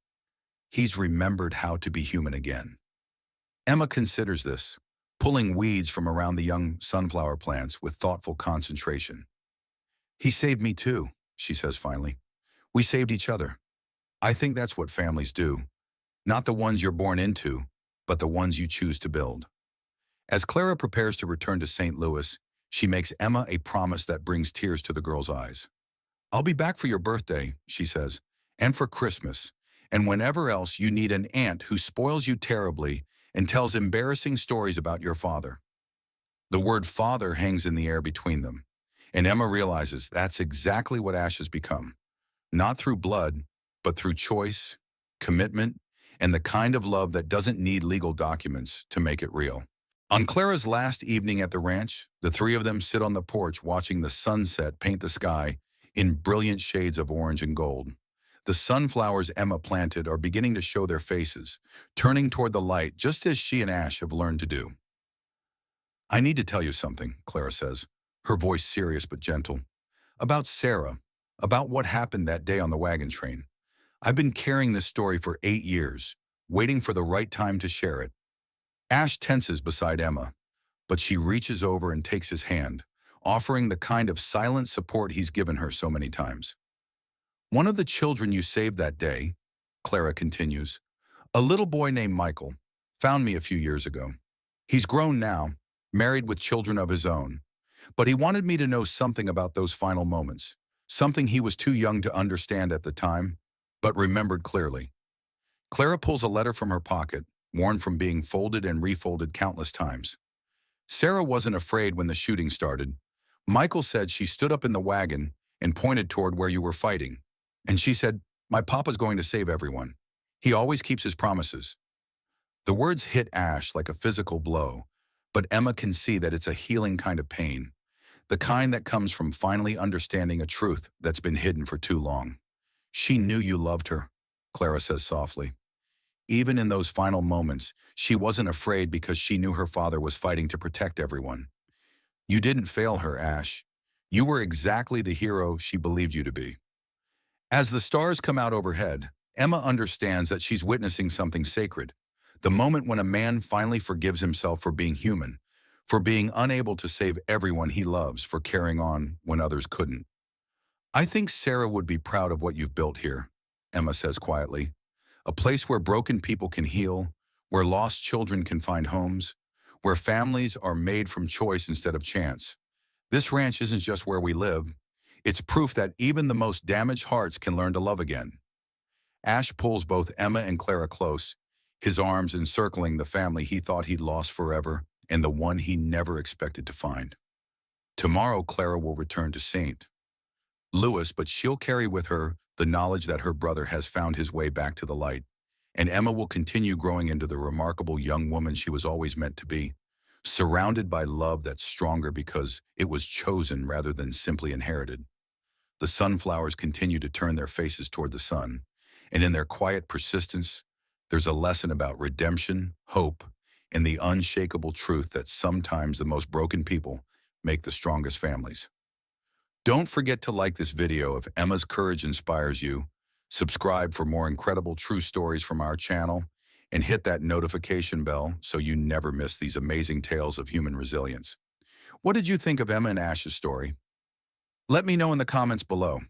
he's remembered how to be human again. Emma considers this, pulling weeds from around the young sunflower plants with thoughtful concentration. He saved me too, she says finally. We saved each other. I think that's what families do. Not the ones you're born into, but the ones you choose to build. As Clara prepares to return to St. Louis, she makes Emma a promise that brings tears to the girl's eyes. I'll be back for your birthday, she says, and for Christmas, and whenever else you need an aunt who spoils you terribly and tells embarrassing stories about your father. The word father hangs in the air between them, and Emma realizes that's exactly what Ash has become. Not through blood, but through choice, commitment, and the kind of love that doesn't need legal documents to make it real. On Clara's last evening at the ranch, the three of them sit on the porch watching the sunset paint the sky in brilliant shades of orange and gold. The sunflowers Emma planted are beginning to show their faces, turning toward the light just as she and Ash have learned to do. I need to tell you something, Clara says, her voice serious but gentle. About Sarah, about what happened that day on the wagon train. I've been carrying this story for 8 years, waiting for the right time to share it. Ash tenses beside Emma, but she reaches over and takes his hand, offering the kind of silent support he's given her so many times. One of the children you saved that day, Clara continues, a little boy named Michael, found me a few years ago. He's grown now, married with children of his own, but he wanted me to know something about those final moments, something he was too young to understand at the time, but remembered clearly. Clara pulls a letter from her pocket, worn from being folded and refolded countless times. Sarah wasn't afraid when the shooting started. Michael said she stood up in the wagon and pointed toward where you were fighting. And she said, my papa's going to save everyone. He always keeps his promises. The words hit Ash like a physical blow, but Emma can see that it's a healing kind of pain, the kind that comes from finally understanding a truth that's been hidden for too long. She knew you loved her, Clara says softly. Even in those final moments, she wasn't afraid because she knew her father was fighting to protect everyone. You didn't fail her, Ash. You were exactly the hero she believed you to be. As the stars come out overhead, Emma understands that she's witnessing something sacred, the moment when a man finally forgives himself for being human, for being unable to save everyone he loves, for carrying on when others couldn't. I think Sarah would be proud of what you've built here, Emma says quietly. A place where broken people can heal, where lost children can find homes, where families are made from choice instead of chance. This ranch isn't just where we live. It's proof that even the most damaged hearts can learn to love again. Ash pulls both Emma and Clara close, his arms encircling the family he thought he'd lost forever and the one he never expected to find. Tomorrow, Clara will return to St. Louis, but she'll carry with her the knowledge that her brother has found his way back to the light, and Emma will continue growing into the remarkable young woman she was always meant to be, surrounded by love that's stronger because it was chosen rather than simply inherited. The sunflowers continue to turn their faces toward the sun, and in their quiet persistence, there's a lesson about redemption, hope, and the unshakable truth that sometimes the most broken people make the strongest families. Don't forget to like this video if Emma's courage inspires you, subscribe for more incredible true stories from our channel, and hit that notification bell so you never miss these amazing tales of human resilience. What did you think of Emma and Ash's story? Let me know in the comments below.